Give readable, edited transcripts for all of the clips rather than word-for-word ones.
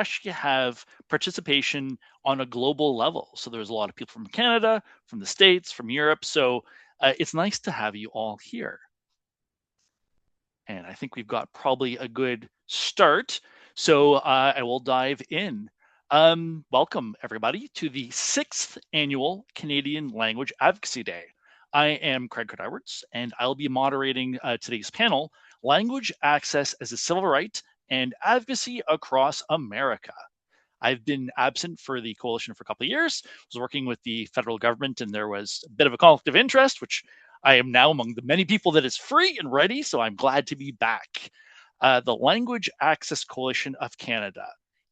actually have participation on a global level. So there's a lot of people from Canada, from the States, from Europe. So it's nice to have you all here. And I think we've got probably a good start. So I will dive in. Welcome, everybody, to the 6th Annual Canadian Language Advocacy Day. I am Craig Edwards, and I'll be moderating today's panel, Language Access as a Civil Right and Advocacy Across America. I've been absent for the coalition for a couple of years. I was working with the federal government, and there was a bit of a conflict of interest, which I am now among the many people that is free and ready, so I'm glad to be back. The Language Access Coalition of Canada.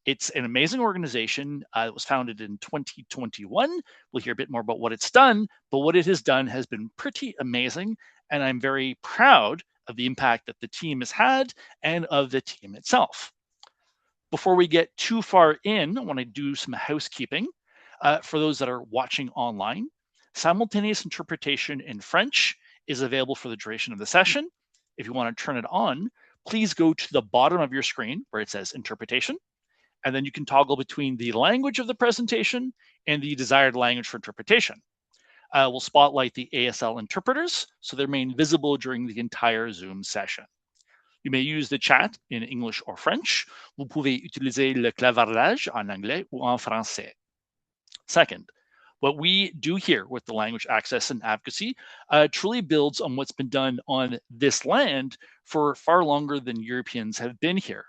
It's an amazing organization. It was founded in 2021. We'll hear a bit more about what it's done, but what it has done has been pretty amazing, and I'm very proud of the impact that the team has had and of the team itself. Before we get too far in, I want to do some housekeeping. For those that are watching online, simultaneous interpretation in French is available for the duration of the session. If you want to turn it on, please go to the bottom of your screen where it says interpretation, and then you can toggle between the language of the presentation and the desired language for interpretation. We'll spotlight the ASL interpreters, so they remain visible during the entire Zoom session. You may use the chat in English or French. Vous pouvez utiliser le clavardage en anglais ou en français. Second, what we do here with the language access and advocacy truly builds on what's been done on this land for far longer than Europeans have been here.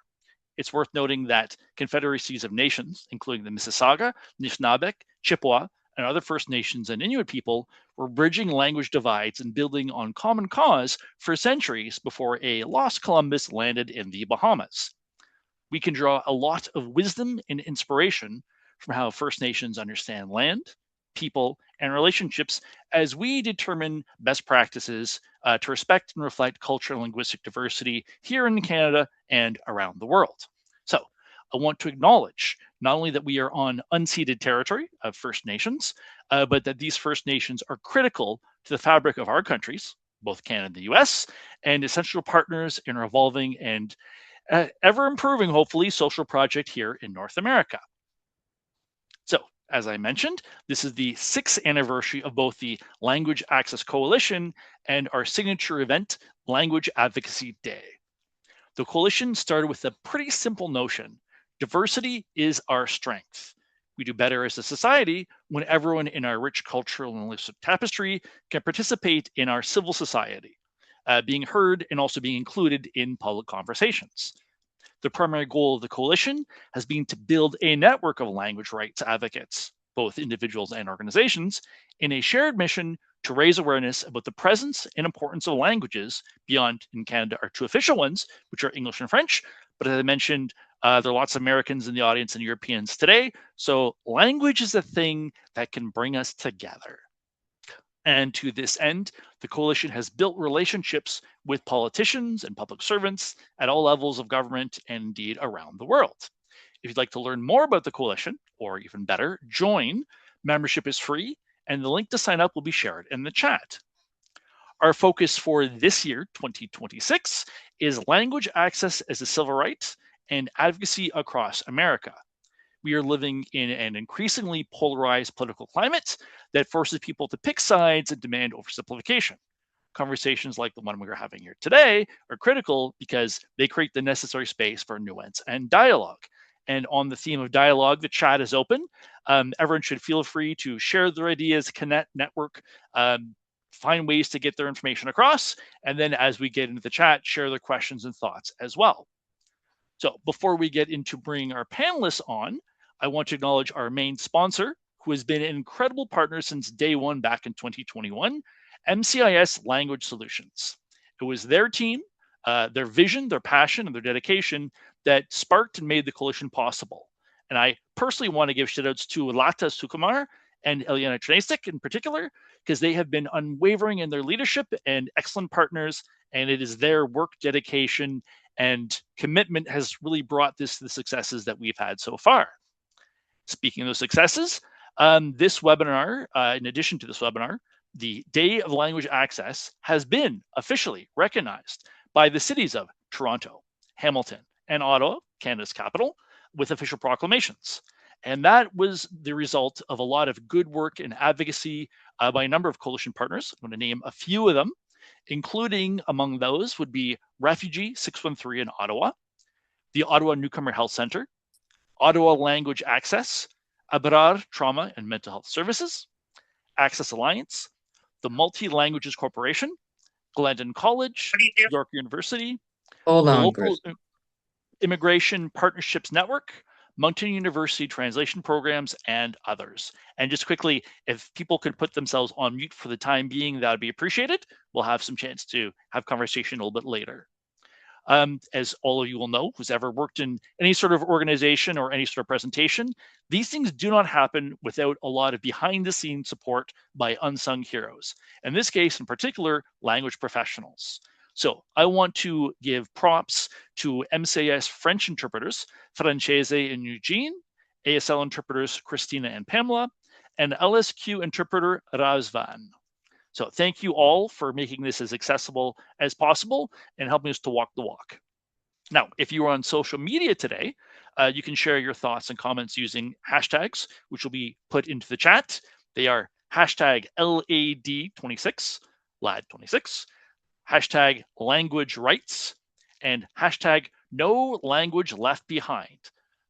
It's worth noting that confederacies of nations, including the Mississauga, Nishnabek, Chippewa, and other First Nations and Inuit people were bridging language divides and building on common cause for centuries before a lost Columbus landed in the Bahamas. We can draw a lot of wisdom and inspiration from how First Nations understand land, people, and relationships as we determine best practices to respect and reflect cultural and linguistic diversity here in Canada and around the world. So I want to acknowledge not only that we are on unceded territory of First Nations, but that these First Nations are critical to the fabric of our countries, both Canada and the US, and essential partners in our evolving and ever improving, hopefully, social project here in North America. So, as I mentioned, this is the 6th anniversary of both the Language Access Coalition and our signature event, Language Advocacy Day. The coalition started with a pretty simple notion. Diversity is our strength. We do better as a society when everyone in our rich cultural and linguistic tapestry can participate in our civil society, being heard and also being included in public conversations. The primary goal of the coalition has been to build a network of language rights advocates, both individuals and organizations, in a shared mission to raise awareness about the presence and importance of languages beyond, in Canada, our two official ones, which are English and French. But as I mentioned, there are lots of Americans in the audience and Europeans today. So language is a thing that can bring us together. And to this end, the coalition has built relationships with politicians and public servants at all levels of government and indeed around the world. If you'd like to learn more about the coalition, or even better, join, membership is free, and the link to sign up will be shared in the chat. Our focus for this year, 2026, is language access as a civil right and advocacy across America. We are living in an increasingly polarized political climate that forces people to pick sides and demand oversimplification. Conversations like the one we're having here today are critical because they create the necessary space for nuance and dialogue. And on the theme of dialogue, the chat is open. Everyone should feel free to share their ideas, connect, network, find ways to get their information across. And then as we get into the chat, share their questions and thoughts as well. So before we get into bringing our panelists on, I want to acknowledge our main sponsor, who has been an incredible partner since day one back in 2021, MCIS Language Solutions. It was their team, their vision, their passion, and their dedication that sparked and made the coalition possible. And I personally want to give shout outs to Lata Sukumar and Eliana Trinastik in particular, because they have been unwavering in their leadership and excellent partners. And it is their work, dedication, and commitment has really brought this to the successes that we've had so far. Speaking of those successes, this webinar, in addition to this webinar, the Day of Language Access has been officially recognized by the cities of Toronto, Hamilton, and Ottawa, Canada's capital, with official proclamations. And that was the result of a lot of good work and advocacy by a number of coalition partners. I'm going to name a few of them, including among those would be Refugee 613 in Ottawa, the Ottawa Newcomer Health Centre, Ottawa Language Access, Abrar Trauma and Mental Health Services, Access Alliance, the Multi Languages Corporation, Glendon College, York University, Hold the on, Local Chris. Immigration Partnerships Network, Moncton University Translation Programs, and others. And just quickly, if people could put themselves on mute for the time being, that would be appreciated. We'll have some chance to have conversation a little bit later. As all of you will know, who's ever worked in any sort of organization or any sort of presentation, these things do not happen without a lot of behind the scenes support by unsung heroes. In this case, in particular, language professionals. So I want to give props to MCS French interpreters, Francese and Eugene, ASL interpreters, Christina and Pamela, and LSQ interpreter, Razvan. So thank you all for making this as accessible as possible and helping us to walk the walk. Now, if you are on social media today, you can share your thoughts and comments using hashtags, which will be put into the chat. They are hashtag LAD26, LAD26, hashtag language rights, and hashtag no language left behind.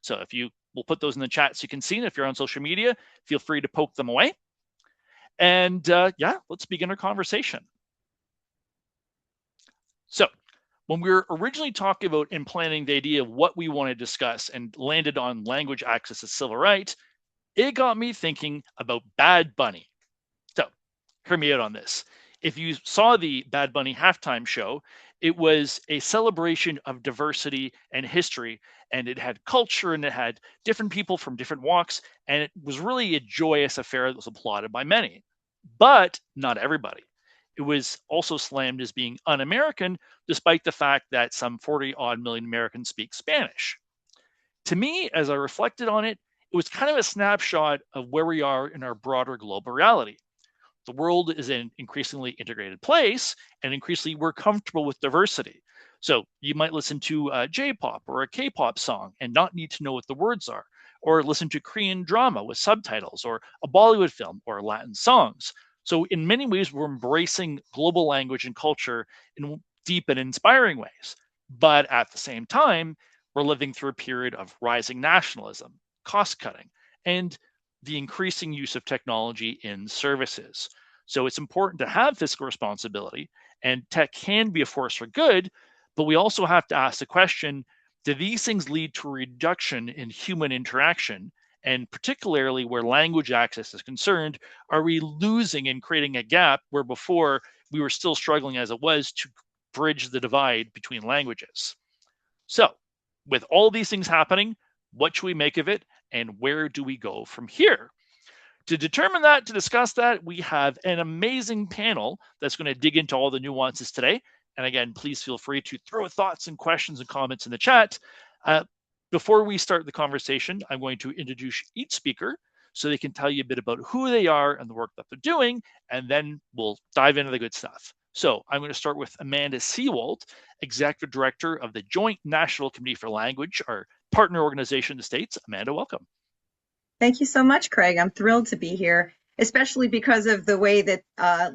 So if you will put those in the chat so you can see, and if you're on social media, feel free to poke them away. And yeah, let's begin our conversation. So when we were originally talking about and planning the idea of what we want to discuss and landed on language access as civil right, it got me thinking about Bad Bunny. So hear me out on this. If you saw the Bad Bunny halftime show, it was a celebration of diversity and history, and it had culture and it had different people from different walks, and it was really a joyous affair that was applauded by many, but not everybody. It was also slammed as being un-American, despite the fact that some 40 odd million Americans speak Spanish. To me, as I reflected on it, it was kind of a snapshot of where we are in our broader global reality. The world is an increasingly integrated place, and increasingly we're comfortable with diversity. So you might listen to a J-pop or a K-pop song and not need to know what the words are, or listen to Korean drama with subtitles, or a Bollywood film, or Latin songs. So in many ways, we're embracing global language and culture in deep and inspiring ways. But at the same time, we're living through a period of rising nationalism, cost cutting, and the increasing use of technology in services. So it's important to have fiscal responsibility, and tech can be a force for good, but we also have to ask the question, do these things lead to a reduction in human interaction? And particularly where language access is concerned, are we losing and creating a gap where before we were still struggling as it was to bridge the divide between languages? So with all these things happening, what should we make of it? And where do we go from here? To determine that, to discuss that, we have an amazing panel that's going to dig into all the nuances today. And again, please feel free to throw thoughts and questions and comments in the chat. Before we start the conversation, I'm going to introduce each speaker so they can tell you a bit about who they are and the work that they're doing, and then we'll dive into the good stuff. So I'm going to start with Amanda Seawald, Executive Director of the Joint National Committee for Language, our partner organization in the States. Amanda, welcome. Thank you so much, Craig. I'm thrilled to be here, especially because of the way that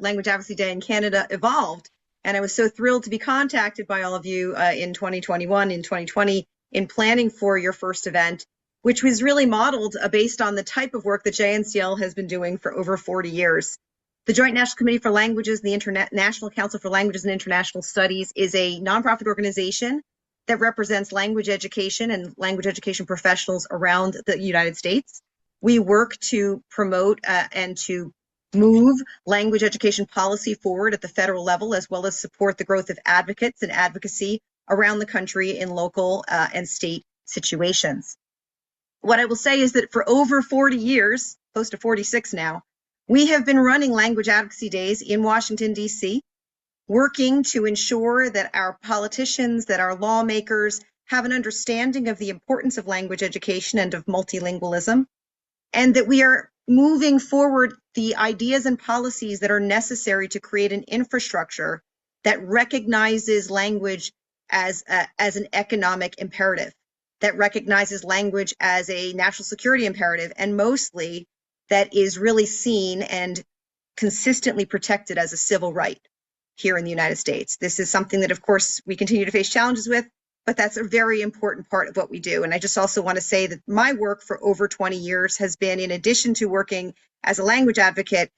Language Advocacy Day in Canada evolved. And I was so thrilled to be contacted by all of you in 2021, in 2020, in planning for your first event, which was really modeled based on the type of work that JNCL has been doing for over 40 years. The Joint National Committee for Languages and the International Council for Languages and International Studies is a nonprofit organization that represents language education and language education professionals around the United States. We work to promote and to move language education policy forward at the federal level, as well as support the growth of advocates and advocacy around the country in local and state situations. What I will say is that for over 40 years, close to 46 now, we have been running Language Advocacy Days in Washington, D.C., working to ensure that our politicians, that our lawmakers have an understanding of the importance of language education and of multilingualism, and that we are moving forward the ideas and policies that are necessary to create an infrastructure that recognizes language as an economic imperative. that recognizes language as a national security imperative, and mostly that is really seen and consistently protected as a civil right here in the United States. This is something that, of course, we continue to face challenges with, but that's a very important part of what we do. And I just also want to say that my work for over 20 years has been, in addition to working as a language advocate,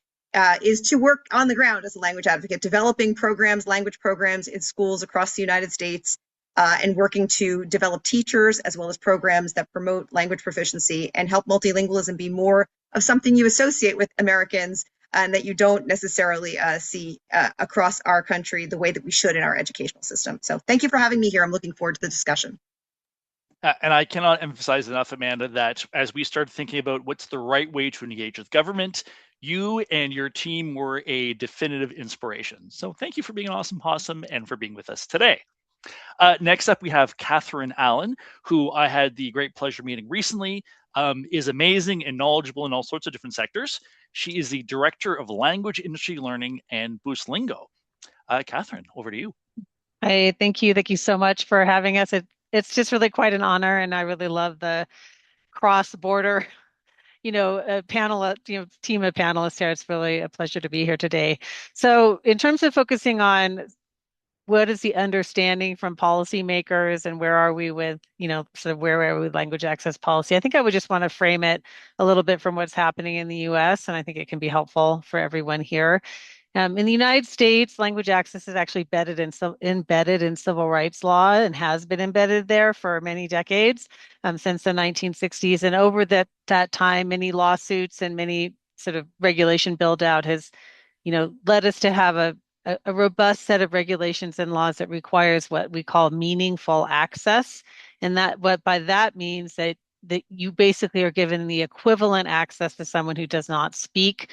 is to work on the ground as a language advocate, developing programs, language programs in schools across the United States, and working to develop teachers as well as programs that promote language proficiency and help multilingualism be more of something you associate with Americans and that you don't necessarily see across our country the way that we should in our educational system. So thank you for having me here. I'm looking forward to the discussion. And I cannot emphasize enough, Amanda, that as we started thinking about what's the right way to engage with government, you and your team were a definitive inspiration. So thank you for being an awesome possum and for being with us today. Next up, we have Catherine Allen, who I had the great pleasure meeting recently, is amazing and knowledgeable in all sorts of different sectors. She is the Director of Language Industry Learning and Boost Lingo. Catherine, over to you. Hi, thank you. Thank you so much for having us. It's just really quite an honor, and I really love the cross-border, panel, team of panelists here. It's really a pleasure to be here today. So, in terms of focusing on what is the understanding from policymakers and where are we with, sort of where are we with language access policy, I think I would just want to frame it a little bit from what's happening in the US, and I think it can be helpful for everyone here. In the United States, language access is actually embedded in civil rights law and has been embedded there for many decades, since the 1960s. And over that time, many lawsuits and many sort of regulation build out has, led us to have a robust set of regulations and laws that requires what we call meaningful access. And that what by that means that you basically are given the equivalent access to someone who does not speak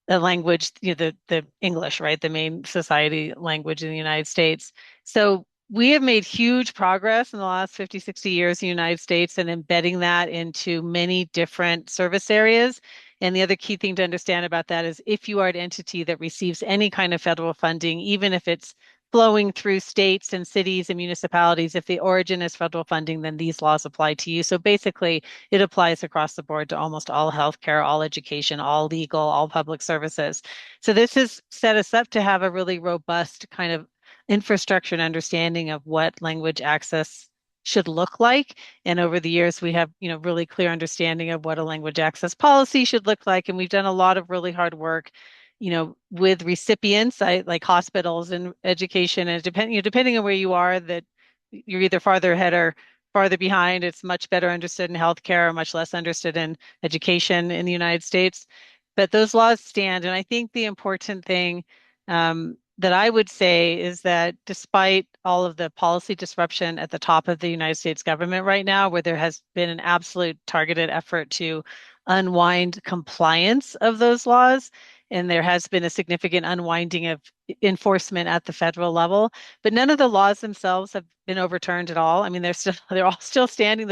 the language, the English, right? The main society language in the United States. So we have made huge progress in the last 50, 60 years in the United States and embedding that into many different service areas. And the other key thing to understand about that is if you are an entity that receives any kind of federal funding, even if it's flowing through states and cities and municipalities, if the origin is federal funding, then these laws apply to you. So basically, it applies across the board to almost all healthcare, all education, all legal, all public services. So this has set us up to have a really robust kind of infrastructure and understanding of what language access should look like. And over the years, we have, really clear understanding of what a language access policy should look like. And we've done a lot of really hard work with recipients, like hospitals and education, and depending on where you are, that you're either farther ahead or farther behind. It's much better understood in healthcare, or much less understood in education in the United States. But those laws stand, and I think the important thing that I would say is that despite all of the policy disruption at the top of the United States government right now, where there has been an absolute targeted effort to unwind compliance of those laws, and there has been a significant unwinding of enforcement at the federal level, but none of the laws themselves have been overturned at all. I mean, they're all still standing.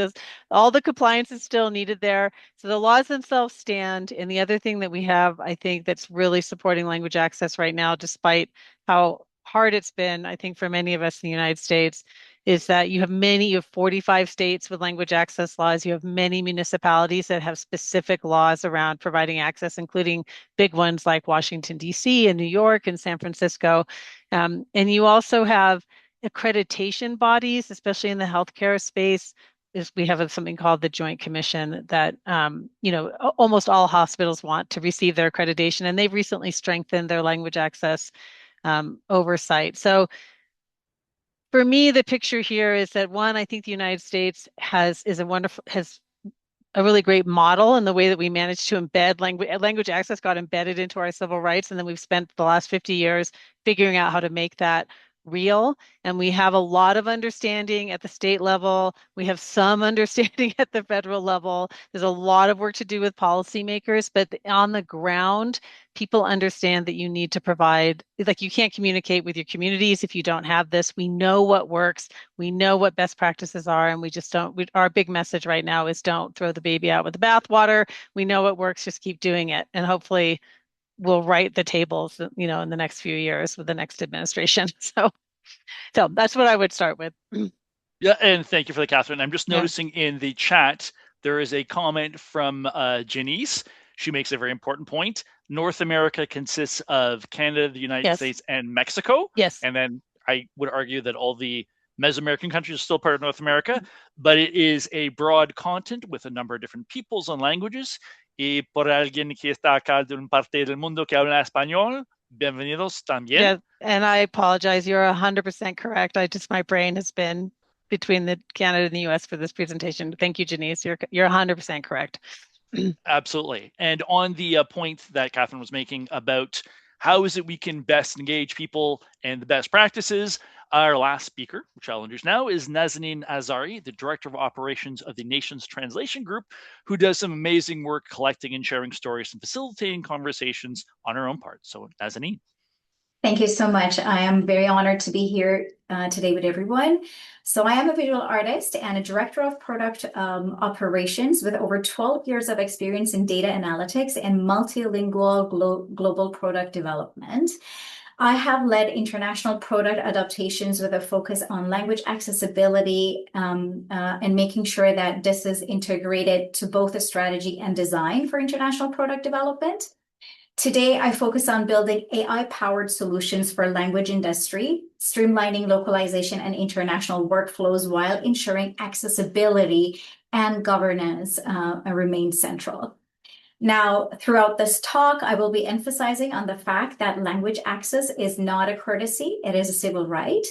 All the compliance is still needed there. So the laws themselves stand. And the other thing that we have, I think, that's really supporting language access right now, despite how hard it's been, I think, for many of us in the United States, is that you have 45 states with language access laws. You have many municipalities that have specific laws around providing access, including big ones like Washington, D.C. and New York and San Francisco. And you also have accreditation bodies, especially in the healthcare space. We have something called the Joint Commission that, almost all hospitals want to receive their accreditation, and they've recently strengthened their language access oversight. So for me, the picture here is that one, I think the United States has a really great model in the way that we managed to embed language access got embedded into our civil rights. And then we've spent the last 50 years figuring out how to make that real. And we have a lot of understanding at the state level. We have some understanding at the federal level. There's a lot of work to do with policymakers, but on the ground, people understand that you need to provide, like you can't communicate with your communities if you don't have this. We know what works. We know what best practices are, and we just don't, our big message right now is don't throw the baby out with the bathwater. We know what works, just keep doing it. And hopefully we'll right the tables, in the next few years with the next administration. So that's what I would start with. Yeah, and thank you for that, Catherine. I'm just Yeah. noticing in the chat there is a comment from Janice. She makes a very important point. North America consists of Canada, the United Yes. States, and Mexico. Yes. And then I would argue that all the Mesoamerican countries are still part of North America, but it is a broad continent with a number of different peoples and languages. Y por alguien que está acá de un parte del mundo que habla español, bienvenidos también. Yeah, and I apologize. You're 100% correct. My brain has been between the Canada and the US for this presentation. Thank you, Janice. You're 100% correct. Absolutely. And on the point that Catherine was making about how is it we can best engage people and the best practices, our last speaker, which I'll introduce now, is Nazanin Azari, the Director of Operations of the Nations Translation Group, who does some amazing work collecting and sharing stories and facilitating conversations on her own part. So, Nazanin. Thank you so much. I am very honored to be here today with everyone. So I am a visual artist and a director of product operations with over 12 years of experience in data analytics and multilingual global product development. I have led international product adaptations with a focus on language accessibility and making sure that this is integrated to both the strategy and design for international product development. Today, I focus on building AI-powered solutions for language industry, streamlining localization and international workflows while ensuring accessibility and governance remain central. Now, throughout this talk, I will be emphasizing on the fact that language access is not a courtesy, it is a civil right.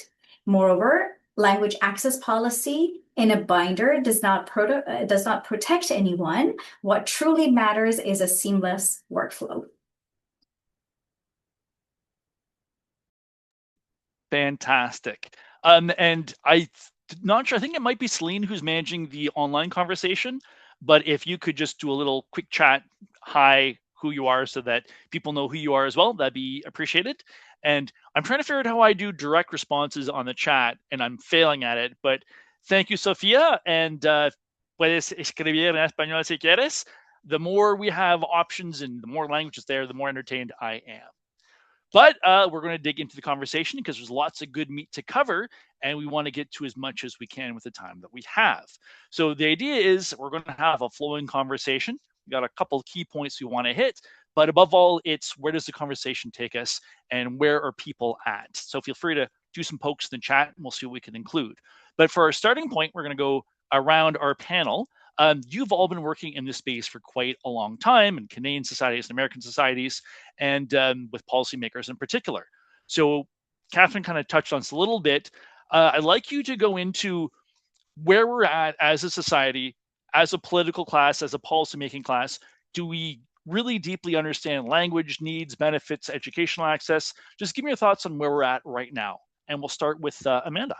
Moreover, language access policy in a binder does not protect anyone. What truly matters is a seamless workflow. Fantastic. And I'm not sure, I think it might be Celine who's managing the online conversation, but if you could just do a little quick chat, hi, who you are, so that people know who you are as well, that'd be appreciated. And I'm trying to figure out how I do direct responses on the chat, and I'm failing at it, but thank you, Sofia, and puedes escribir en español si quieres. The more we have options and the more languages there, the more entertained I am. But we're going to dig into the conversation because there's lots of good meat to cover, and we want to get to as much as we can with the time that we have. So the idea is we're going to have a flowing conversation. We got a couple of key points we want to hit, but above all, it's where does the conversation take us and where are people at? So feel free to do some pokes in the chat, and we'll see what we can include. But for our starting point, we're going to go around our panel. You've all been working in this space for quite a long time in Canadian societies and American societies, and with policymakers in particular. So Catherine kind of touched on this a little bit. I'd like you to go into where we're at as a society, as a political class, as a policymaking class. Do we really deeply understand language needs, benefits, educational access? Just give me your thoughts on where we're at right now. And we'll start with Amanda.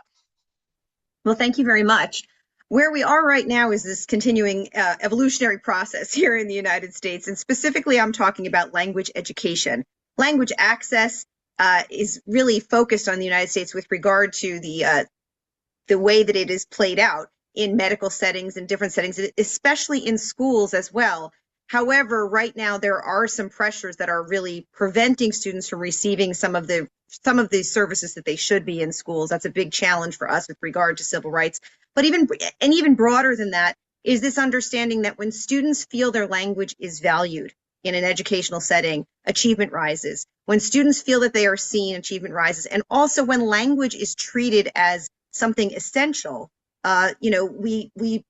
Well, thank you very much. Where we are right now is this continuing evolutionary process here in the United States, and specifically I'm talking about language education. Language access is really focused on the United States with regard to the way that it is played out in medical settings and different settings, especially in schools as well. However, right now there are some pressures that are really preventing students from receiving some of the services that they should be in schools. That's a big challenge for us with regard to civil rights. But even broader than that is this understanding that when students feel their language is valued in an educational setting, achievement rises. When students feel that they are seen, achievement rises. And also when language is treated as something essential, we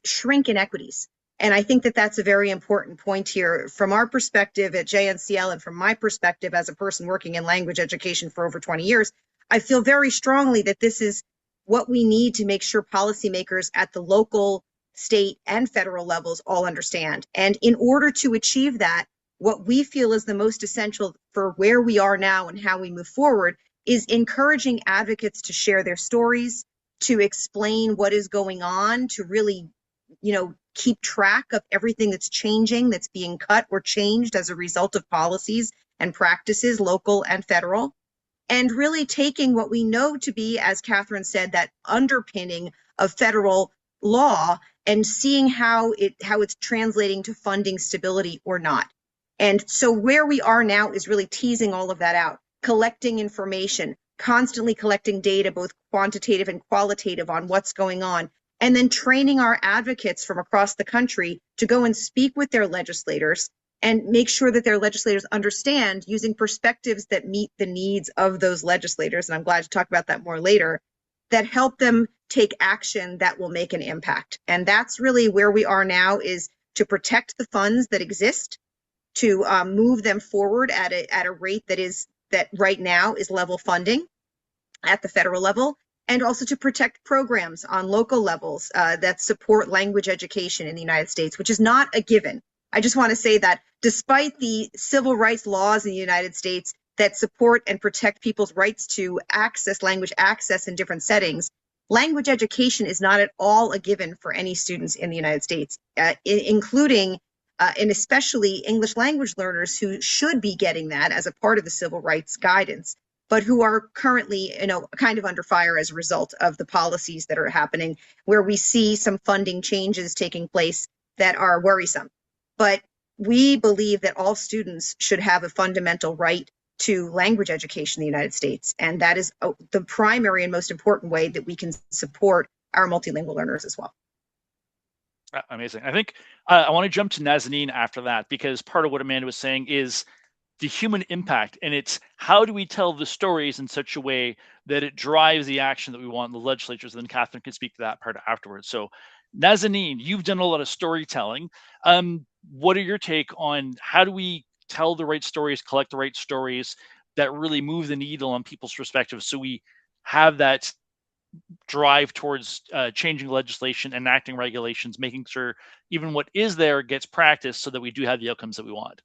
shrink inequities. And I think that that's a very important point here from our perspective at JNCL, and from my perspective as a person working in language education for over 20 years. I feel very strongly that this is what we need to make sure policymakers at the local, state, and federal levels all understand. And in order to achieve that, what we feel is the most essential for where we are now and how we move forward is encouraging advocates to share their stories, to explain what is going on, to really, keep track of everything that's changing, that's being cut or changed as a result of policies and practices, local and federal. And really taking what we know to be, as Catherine said, that underpinning of federal law and seeing how it's translating to funding stability or not. And so where we are now is really teasing all of that out, collecting information, constantly collecting data, both quantitative and qualitative on what's going on, and then training our advocates from across the country to go and speak with their legislators and make sure that their legislators understand using perspectives that meet the needs of those legislators. And I'm glad to talk about that more later, that help them take action that will make an impact. And that's really where we are now, is to protect the funds that exist, to move them forward at a rate that right now is level funding at the federal level, and also to protect programs on local levels that support language education in the United States, which is not a given. I just want to say that despite the civil rights laws in the United States that support and protect people's rights to language access in different settings, language education is not at all a given for any students in the United States, including and especially English language learners who should be getting that as a part of the civil rights guidance, but who are currently, kind of under fire as a result of the policies that are happening, where we see some funding changes taking place that are worrisome. But we believe that all students should have a fundamental right to language education in the United States. And that is the primary and most important way that we can support our multilingual learners as well. Amazing. I think I want to jump to Nazanin after that, because part of what Amanda was saying is the human impact, and it's how do we tell the stories in such a way that it drives the action that we want in the legislatures. And then Catherine can speak to that part afterwards. So Nazanin, you've done a lot of storytelling. What are your take on how do we tell the right stories, collect the right stories that really move the needle on people's perspectives, so we have that drive towards changing legislation, enacting regulations, making sure even what is there gets practiced so that we do have the outcomes that we want?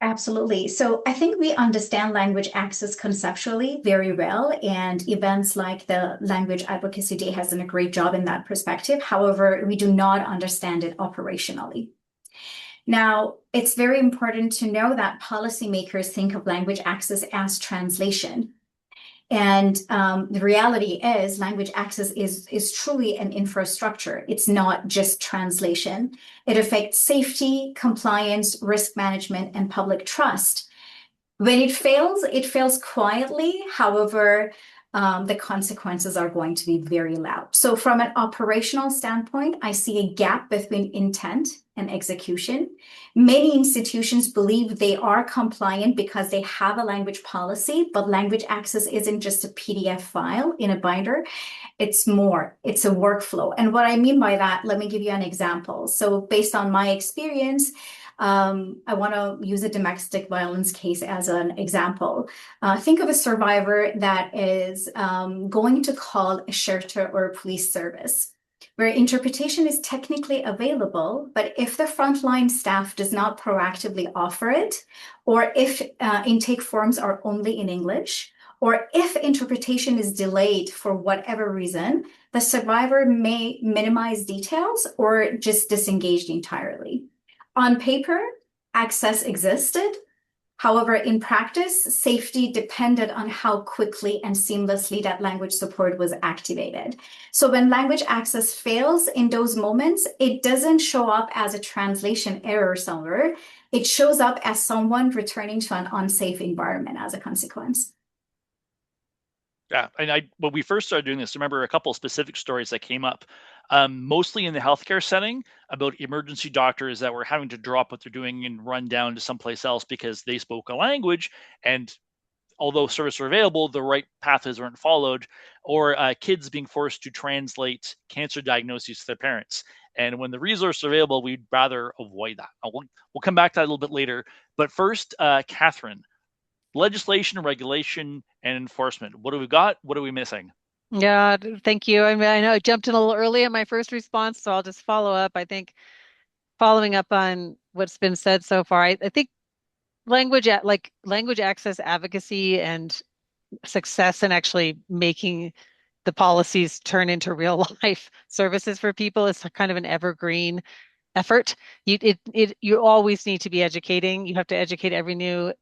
Absolutely. So I think we understand language access conceptually very well, and events like the Language Advocacy Day has done a great job in that perspective. However, we do not understand it operationally. Now, it's very important to know that policymakers think of language access as translation. And the reality is language access is truly an infrastructure. It's not just translation. It affects safety, compliance, risk management, and public trust. When it fails quietly. However, the consequences are going to be very loud. So from an operational standpoint, I see a gap between intent and execution. Many institutions believe they are compliant because they have a language policy, but language access isn't just a PDF file in a binder. It's more, it's a workflow. And what I mean by that, let me give you an example. So based on my experience, I want to use a domestic violence case as an example. Think of a survivor that is going to call a shelter or a police service, where interpretation is technically available, but if the frontline staff does not proactively offer it, or if intake forms are only in English, or if interpretation is delayed for whatever reason, the survivor may minimize details or just disengage entirely. On paper, access existed. However, in practice, safety depended on how quickly and seamlessly that language support was activated. So when language access fails in those moments, it doesn't show up as a translation error somewhere. It shows up as someone returning to an unsafe environment as a consequence. Yeah, and when we first started doing this, I remember a couple of specific stories that came up, mostly in the healthcare setting, about emergency doctors that were having to drop what they're doing and run down to someplace else because they spoke a language, and although services were available, the right pathways weren't followed, or kids being forced to translate cancer diagnoses to their parents. And when the resources are available, we'd rather avoid that. We'll come back to that a little bit later. But first, Catherine, legislation, regulation, and enforcement. What do we got? What are we missing? Yeah, thank you. I mean, I know I jumped in a little early in my first response, so I'll just follow up. I think following up on what's been said so far, I think language access advocacy and success in actually making the policies turn into real life services for people is kind of an evergreen effort. You always need to be educating. You have to educate every new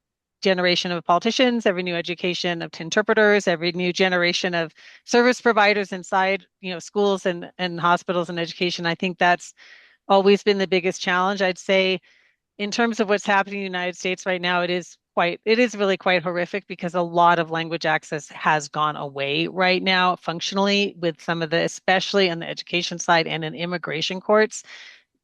generation of politicians, every new education of interpreters, every new generation of service providers inside, schools and hospitals and education. I think that's always been the biggest challenge. I'd say in terms of what's happening in the United States right now, it is really quite horrific because a lot of language access has gone away right now functionally with some of the, especially on the education side and in immigration courts.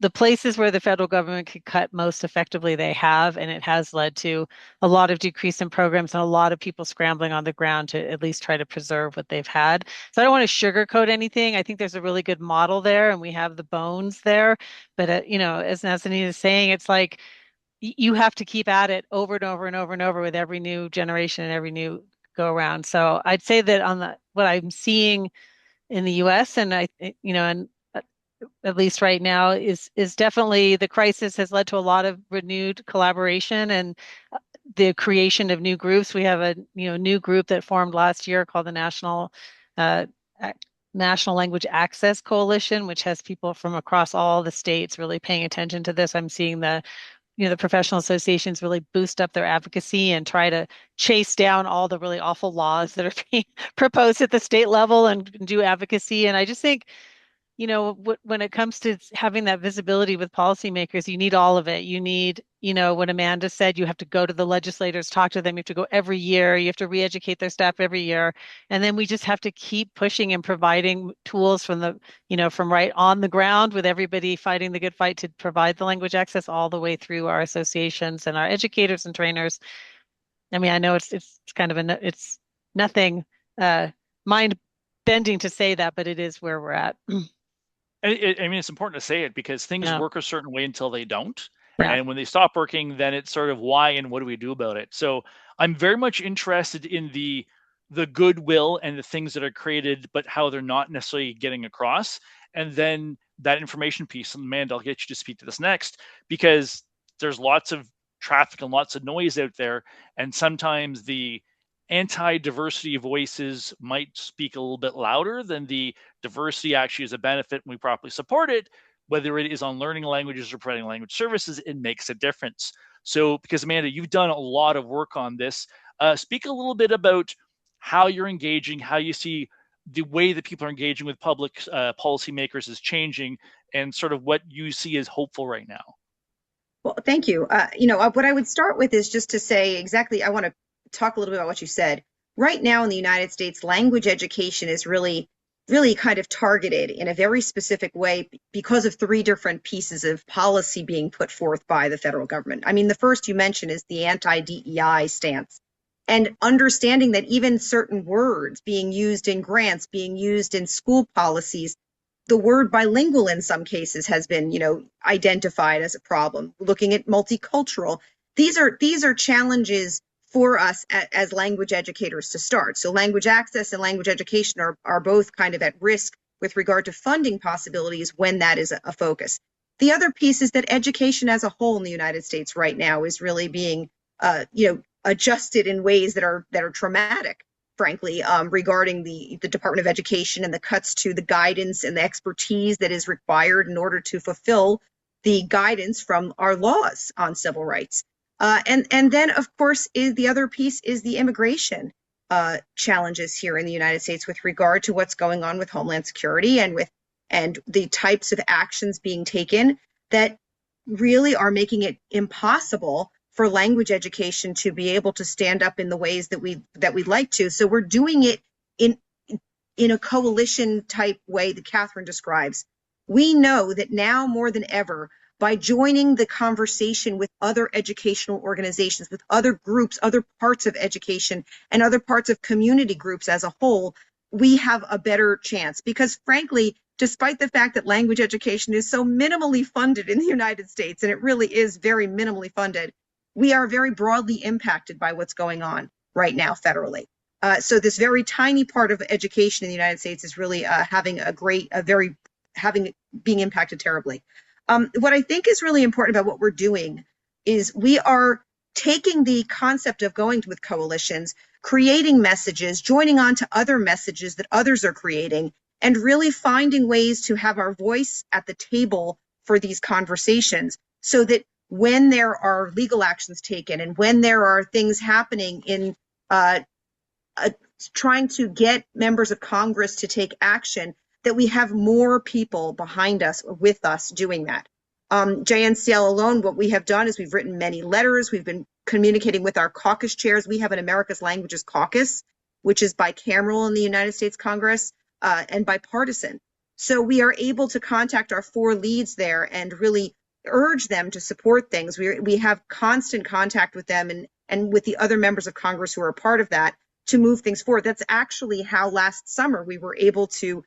The places where the federal government could cut most effectively, they have, and it has led to a lot of decrease in programs and a lot of people scrambling on the ground to at least try to preserve what they've had. So I don't want to sugarcoat anything. I think there's a really good model there, and we have the bones there. But as Anita is saying, it's like you have to keep at it over and over and over and over with every new generation and every new go around. So I'd say that on what I'm seeing in the US and and at least right now is definitely the crisis has led to a lot of renewed collaboration and the creation of new groups. We have a new group that formed last year called the uh, National Language Access Coalition, which has people from across all the states really paying attention to this. I'm seeing the professional associations really boost up their advocacy and try to chase down all the really awful laws that are being proposed at the state level and do advocacy. And I just think when it comes to having that visibility with policymakers, you need all of it. You need, what Amanda said, you have to go to the legislators, talk to them. You have to go every year. You have to re-educate their staff every year. And then we just have to keep pushing and providing tools from right on the ground with everybody fighting the good fight to provide the language access all the way through our associations and our educators and trainers. I mean, I know it's kind of it's nothing mind bending to say that, but it is where we're at. I mean, it's important to say it because things Yeah. work a certain way until they don't. Yeah. And when they stop working, then it's sort of why and what do we do about it? So I'm very much interested in the goodwill and the things that are created, but how they're not necessarily getting across. And then that information piece, and Amanda, I'll get you to speak to this next, because there's lots of traffic and lots of noise out there. And sometimes the anti-diversity voices might speak a little bit louder than the diversity actually is a benefit and we properly support it, whether it is on learning languages or providing language services, it makes a difference. So, because Amanda, you've done a lot of work on this, speak a little bit about how you're engaging, how you see the way that people are engaging with public policymakers is changing, and sort of what you see as hopeful right now. Well, thank you. What I would start with is just to say exactly, I want to talk a little bit about what you said. Right now in the United States, language education is really kind of targeted in a very specific way because of three different pieces of policy being put forth by the federal government. I mean, the first you mentioned is the anti-DEI stance, and understanding that even certain words being used in grants, being used in school policies, the word bilingual in some cases has been, identified as a problem. Looking at multicultural, these are challenges for us as language educators to start. So language access and language education are both kind of at risk with regard to funding possibilities when that is a focus. The other piece is that education as a whole in the United States right now is really being, adjusted in ways that are traumatic, frankly, regarding the Department of Education and the cuts to the guidance and the expertise that is required in order to fulfill the guidance from our laws on civil rights. And then, of course, the other piece is the immigration challenges here in the United States with regard to what's going on with Homeland Security and the types of actions being taken that really are making it impossible for language education to be able to stand up in the ways that we'd like to. So we're doing it in a coalition type way that Catherine describes. We know that now more than ever, by joining the conversation with other educational organizations, with other groups, other parts of education, and other parts of community groups as a whole, we have a better chance. Because frankly, despite the fact that language education is so minimally funded in the United States, and it really is very minimally funded, we are very broadly impacted by what's going on right now federally. So this very tiny part of education in the United States is really being impacted terribly. What I think is really important about what we're doing is we are taking the concept of going with coalitions, creating messages, joining on to other messages that others are creating, and really finding ways to have our voice at the table for these conversations so that when there are legal actions taken and when there are things happening in trying to get members of Congress to take action, that we have more people behind us, with us, doing that. JNCL alone, what we have done is we've written many letters. We've been communicating with our caucus chairs. We have an America's Languages Caucus, which is bicameral in the United States Congress and bipartisan. So we are able to contact our 4 leads there and really urge them to support things. We have constant contact with them and with the other members of Congress who are a part of that to move things forward. That's actually how last summer we were able to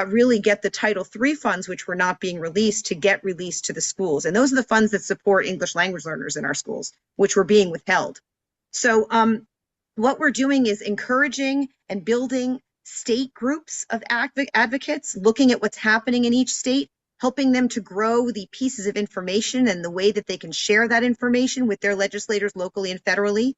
really get the Title III funds, which were not being released, to get released to the schools. And those are the funds that support English language learners in our schools, which were being withheld. So what we're doing is encouraging and building state groups of advocates, looking at what's happening in each state, helping them to grow the pieces of information and the way that they can share that information with their legislators locally and federally,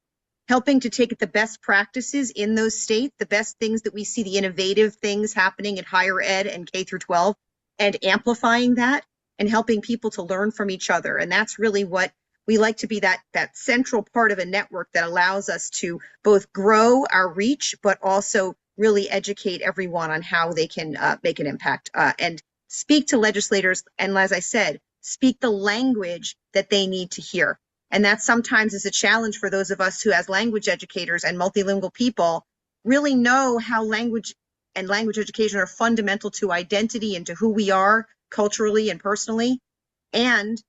helping to take the best practices in those states, the best things that we see, the innovative things happening in higher ed and K through 12, and amplifying that and helping people to learn from each other. And that's really what we like to be, that central part of a network that allows us to both grow our reach, but also really educate everyone on how they can make an impact and speak to legislators. And as I said, speak the language that they need to hear. And that sometimes is a challenge for those of us who, as language educators and multilingual people, really know how language and language education are fundamental to identity and to who we are culturally and personally. And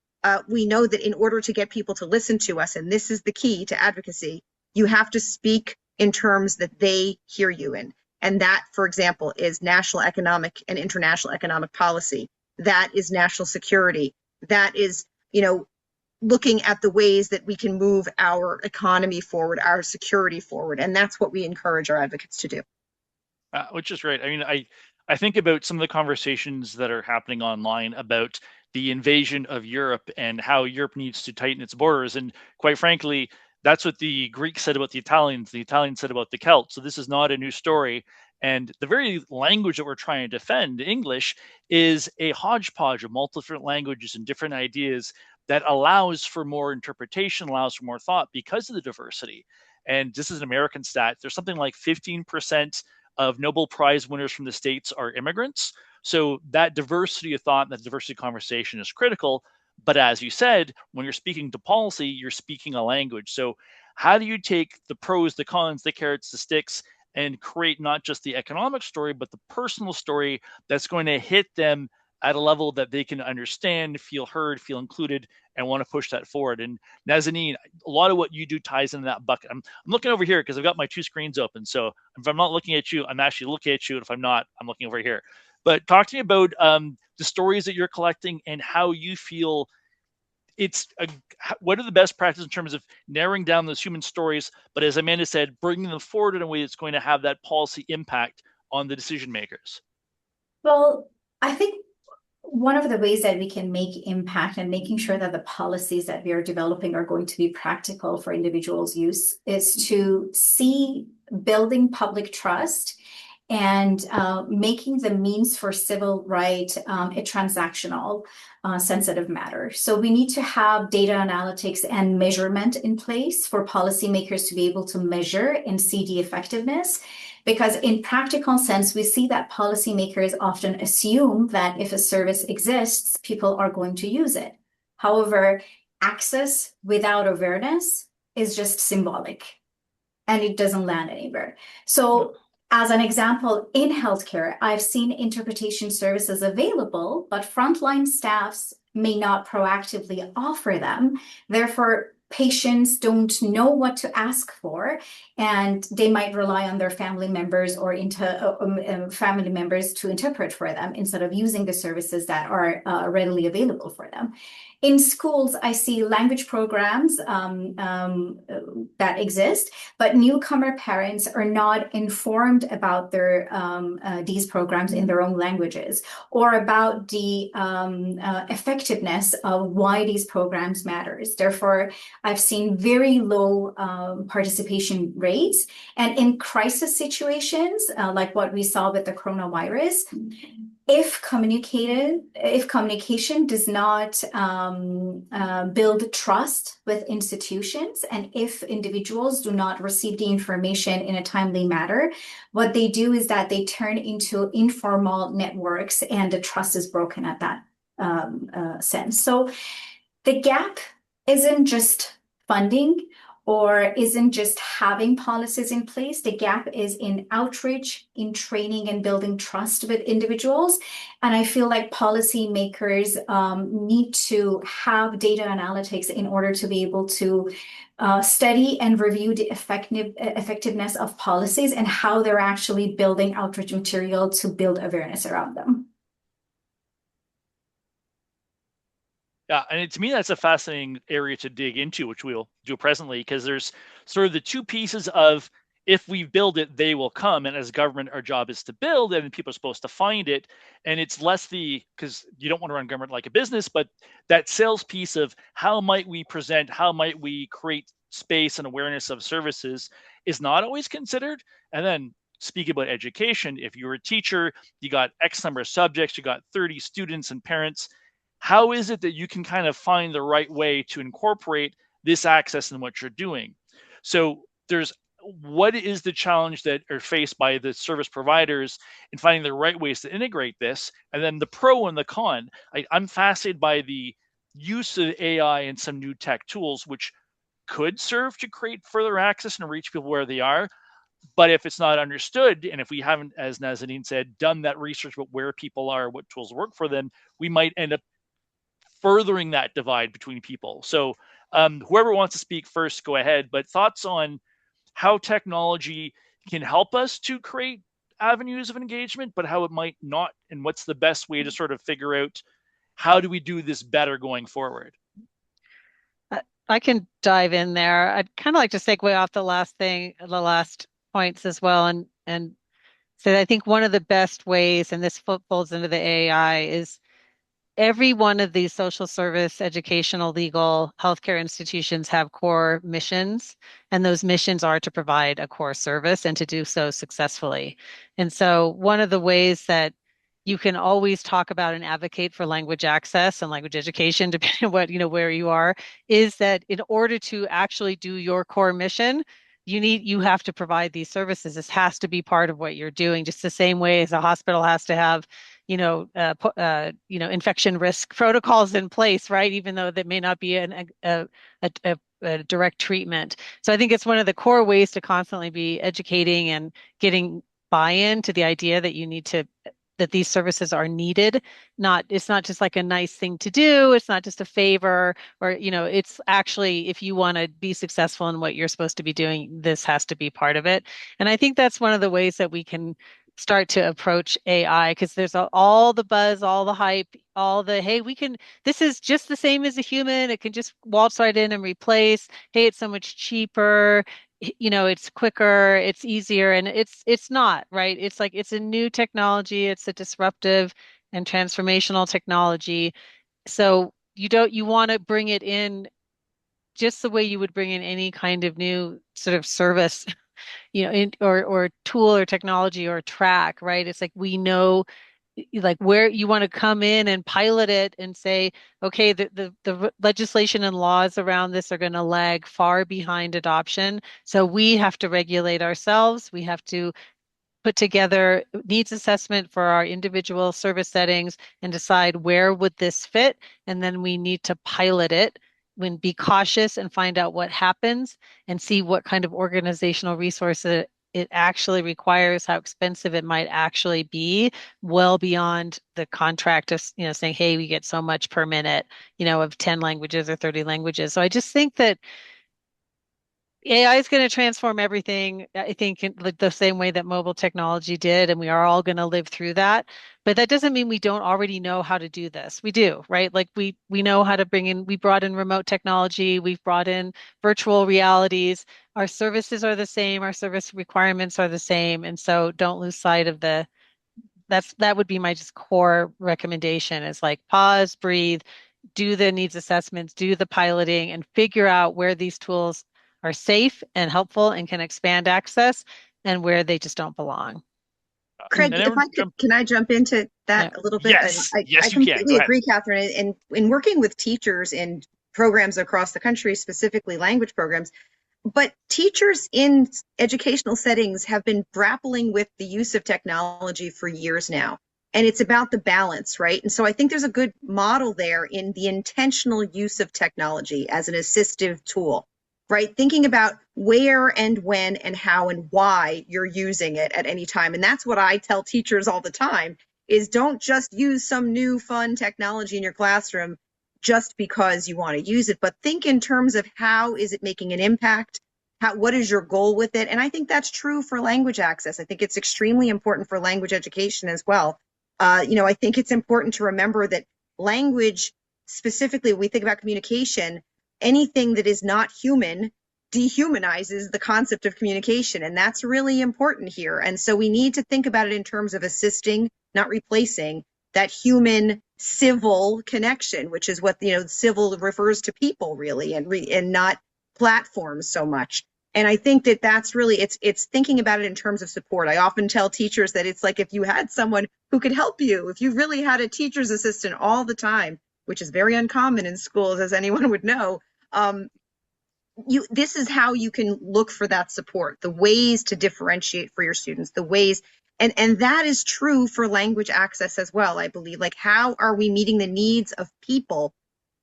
we know that in order to get people to listen to us, and this is the key to advocacy, you have to speak in terms that they hear you in. And that, for example, is national economic and international economic policy. That is national security. That is, looking at the ways that we can move our economy forward, our security forward. And that's what we encourage our advocates to do. Which is great. I mean, I think about some of the conversations that are happening online about the invasion of Europe and how Europe needs to tighten its borders. And quite frankly, that's what the Greeks said about the Italians said about the Celts. So this is not a new story. And the very language that we're trying to defend, English, is a hodgepodge of multiple different languages and different ideas that allows for more interpretation, allows for more thought because of the diversity. And this is an American stat. There's something like 15% of Nobel Prize winners from the States are immigrants. So that diversity of thought and that diversity of conversation is critical. But as you said, when you're speaking to policy, you're speaking a language. So how do you take the pros, the cons, the carrots, the sticks, and create not just the economic story, but the personal story that's going to hit them at a level that they can understand, feel heard, feel included, and want to push that forward? And Nazanin, a lot of what you do ties into that bucket. I'm looking over here because I've got my 2 screens open. So if I'm not looking at you, I'm actually looking at you. And if I'm not, I'm looking over here. But talk to me about the stories that you're collecting and how you feel what are the best practices in terms of narrowing down those human stories, but as Amanda said, bringing them forward in a way that's going to have that policy impact on the decision makers? Well, I think one of the ways that we can make impact and making sure that the policies that we are developing are going to be practical for individuals' use is to see building public trust and making the means for civil right a transactional sensitive matter. So we need to have data analytics and measurement in place for policymakers to be able to measure and see the effectiveness. Because in practical sense, we see that policymakers often assume that if a service exists, people are going to use it. However, access without awareness is just symbolic and it doesn't land anywhere. So as an example, in healthcare, I've seen interpretation services available, but frontline staffs may not proactively offer them. Therefore, patients don't know what to ask for, and they might rely on their family members or family members to interpret for them instead of using the services that are readily available for them. In schools, I see language programs that exist, but newcomer parents are not informed about these programs in their own languages or about the effectiveness of why these programs matters. Therefore, I've seen very low participation rates. And in crisis situations, like what we saw with the coronavirus, if communication does not build trust with institutions, and if individuals do not receive the information in a timely manner, what they do is that they turn into informal networks and the trust is broken at that sense. So the gap isn't just funding or isn't just having policies in place. The gap is in outreach, in training and building trust with individuals. And I feel like policymakers need to have data analytics in order to be able to study and review the effectiveness of policies and how they're actually building outreach material to build awareness around them. Yeah, and to me, that's a fascinating area to dig into, which we'll do presently, because there's sort of the two pieces of if we build it, they will come. And as government, our job is to build, and people are supposed to find it. And it's less because you don't want to run government like a business, but that sales piece of how might we present, how might we create space and awareness of services is not always considered. And then speaking about education, if you're a teacher, you got X number of subjects, you got 30 students and parents. How is it that you can kind of find the right way to incorporate this access in what you're doing? So what is the challenge that are faced by the service providers in finding the right ways to integrate this? And then the pro and the con. I'm fascinated by the use of AI and some new tech tools, which could serve to create further access and reach people where they are. But if it's not understood, and if we haven't, as Nazanin said, done that research about where people are, what tools work for them, we might end up furthering that divide between people. So whoever wants to speak first, go ahead. But thoughts on how technology can help us to create avenues of engagement, but how it might not, and what's the best way to sort of figure out how do we do this better going forward? I can dive in there. I'd kind of like to segue off the last points as well, and say I think one of the best ways, and this folds into the AI, is every one of these social service, educational, legal, healthcare institutions have core missions, and those missions are to provide a core service and to do so successfully. And so one of the ways that you can always talk about and advocate for language access and language education, depending on what, where you are, is that in order to actually do your core mission, you have to provide these services. This has to be part of what you're doing, just the same way as a hospital has to have infection risk protocols in place, right? Even though that may not be a direct treatment. So I think it's one of the core ways to constantly be educating and getting buy-in to the idea that that these services are needed. It's not just like a nice thing to do. It's not just a favor, or, it's actually, if you want to be successful in what you're supposed to be doing, this has to be part of it. And I think that's one of the ways that we can start to approach AI, because there's all the buzz, all the hype, hey, this is just the same as a human. It can just waltz right in and replace. Hey, it's so much cheaper. It's quicker, it's easier, and it's not, right? It's like it's a new technology, it's a disruptive and transformational technology. So you want to bring it in just the way you would bring in any kind of new sort of service, or tool or technology or track, right? It's like we know like where you want to come in and pilot it and say, okay, the legislation and laws around this are going to lag far behind adoption. So we have to regulate ourselves. We have to put together needs assessment for our individual service settings and decide where would this fit. And then we need to pilot it, be cautious and find out what happens and see what kind of organizational resources it actually requires, how expensive it might actually be, well beyond the contract of, saying, hey, we get so much per minute, of 10 languages or 30 languages. So I just think that AI is going to transform everything, I think, in the same way that mobile technology did, and we are all going to live through that. But that doesn't mean we don't already know how to do this. We do, right? Like we know how to we brought in remote technology, we've brought in virtual realities. Our services are the same, our service requirements are the same. And so don't lose sight of that would be my just core recommendation, is like pause, breathe, do the needs assessments, do the piloting, and figure out where these tools are safe and helpful and can expand access, and where they just don't belong. Craig, if I could, can I jump into that a little bit? Yes, I completely agree, Catherine. And in working with teachers in programs across the country, specifically language programs, but teachers in educational settings have been grappling with the use of technology for years now. And it's about the balance, right? And so I think there's a good model there in the intentional use of technology as an assistive tool, right? Thinking about where and when and how and why you're using it at any time. And that's what I tell teachers all the time is don't just use some new fun technology in your classroom just because you want to use it, but think in terms of how is it making an impact? What is your goal with it? And I think that's true for language access. I think it's extremely important for language education as well. I think it's important to remember that language, specifically, when we think about communication, anything that is not human dehumanizes the concept of communication. And that's really important here. And so we need to think about it in terms of assisting, not replacing that human civil connection, which is what, civil refers to people really, and not platforms so much. And I think that that's really, it's thinking about it in terms of support. I often tell teachers that it's like if you had someone who could help you, if you really had a teacher's assistant all the time, which is very uncommon in schools, as anyone would know, this is how you can look for that support, the ways to differentiate for your students, the ways, and that is true for language access as well, I believe. Like, how are we meeting the needs of people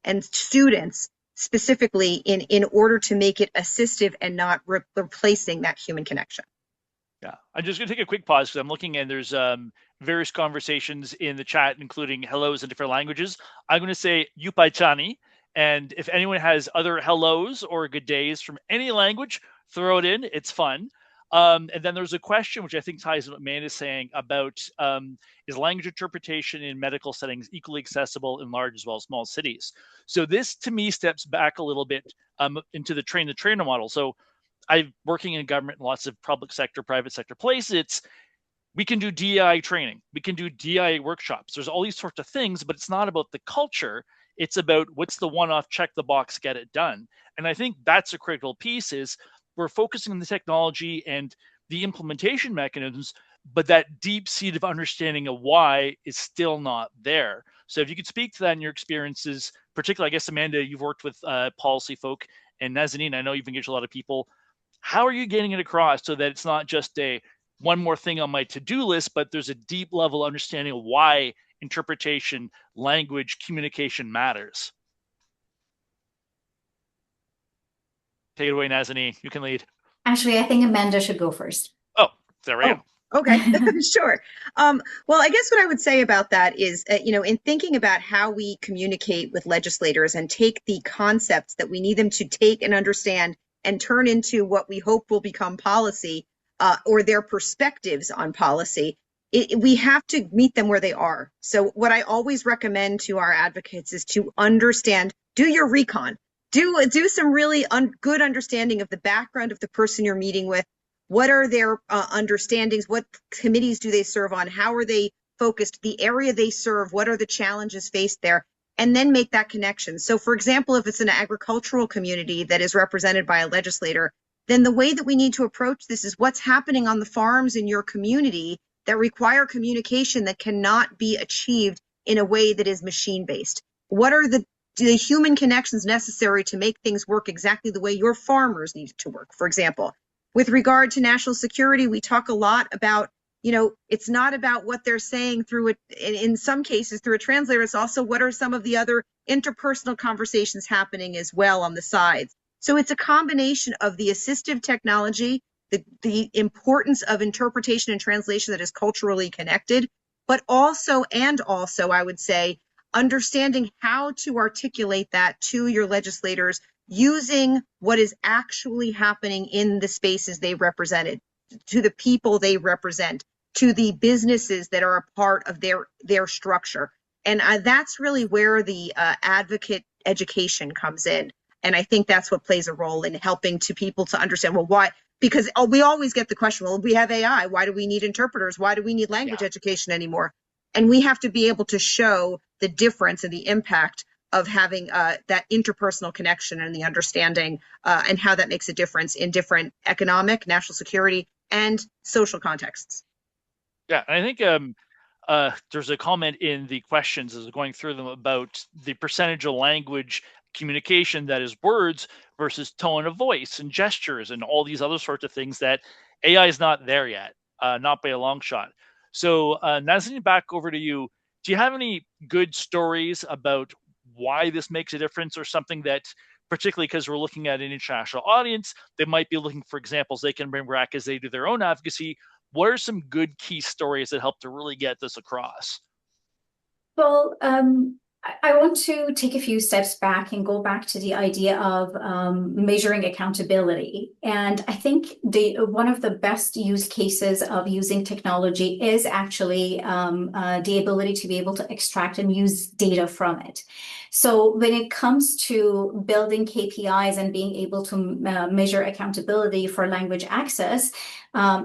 and students specifically in order to make it assistive and not replacing that human connection? Yeah, I'm just going to take a quick pause because I'm looking and there's various conversations in the chat, including hellos in different languages. I'm going to say Yupaichani. And if anyone has other hellos or good days from any language, throw it in. It's fun. And then there's a question, which I think ties in what Amanda's saying about is language interpretation in medical settings equally accessible in large as well as small cities? So this, to me, steps back a little bit into the train-the-trainer model. So I'm working in government in lots of public sector, private sector places. We can do DI training. We can do DI workshops. There's all these sorts of things, but it's not about the culture. It's about what's the one-off, check the box, get it done. And I think that's a critical piece is we're focusing on the technology and the implementation mechanisms, but that deep seed of understanding of why is still not there. So if you could speak to that in your experiences, particularly, I guess, Amanda, you've worked with policy folk, and Nazanin, I know you've engaged a lot of people. How are you getting it across so that it's not just a one more thing on my to-do list, but there's a deep level understanding of why interpretation, language, communication matters? Take it away, Nazanin. You can lead. Actually, I think Amanda should go first. Oh, there we go. Okay, sure. Well, I guess what I would say about that is, in thinking about how we communicate with legislators and take the concepts that we need them to take and understand and turn into what we hope will become policy, or their perspectives on policy, we have to meet them where they are. So what I always recommend to our advocates is to understand, do your recon, do some really good understanding of the background of the person you're meeting with. What are their understandings? What committees do they serve on? How are they focused? The area they serve, what are the challenges faced there? And then make that connection. So for example, if it's an agricultural community that is represented by a legislator, then the way that we need to approach this is what's happening on the farms in your community that require communication that cannot be achieved in a way that is machine-based. What are the human connections necessary to make things work exactly the way your farmers need to work, for example? With regard to national security, we talk a lot about, it's not about what they're saying through it, in some cases through a translator, it's also what are some of the other interpersonal conversations happening as well on the sides. So it's a combination of the assistive technology, the importance of interpretation and translation that is culturally connected, but also, I would say, understanding how to articulate that to your legislators using what is actually happening in the spaces they represented, to the people they represent, to the businesses that are a part of their structure. And that's really where the advocate education comes in. And I think that's what plays a role in helping to people to understand, well, why? Because we always get the question, well, we have AI. Why do we need interpreters? Why do we need language education anymore? And we have to be able to show the difference and the impact of having that interpersonal connection and the understanding and how that makes a difference in different economic, national security, and social contexts. Yeah, and I think there's a comment in the questions as going through them about the percentage of language communication that is words versus tone of voice and gestures and all these other sorts of things that AI is not there yet, not by a long shot. So, Nazanin, back over to you. Do you have any good stories about why this makes a difference, or something that, particularly because we're looking at an international audience, they might be looking for examples they can bring back as they do their own advocacy? What are some good key stories that help to really get this across? Well, I want to take a few steps back and go back to the idea of measuring accountability. And I think one of the best use cases of using technology is actually the ability to be able to extract and use data from it. So when it comes to building KPIs and being able to measure accountability for language access,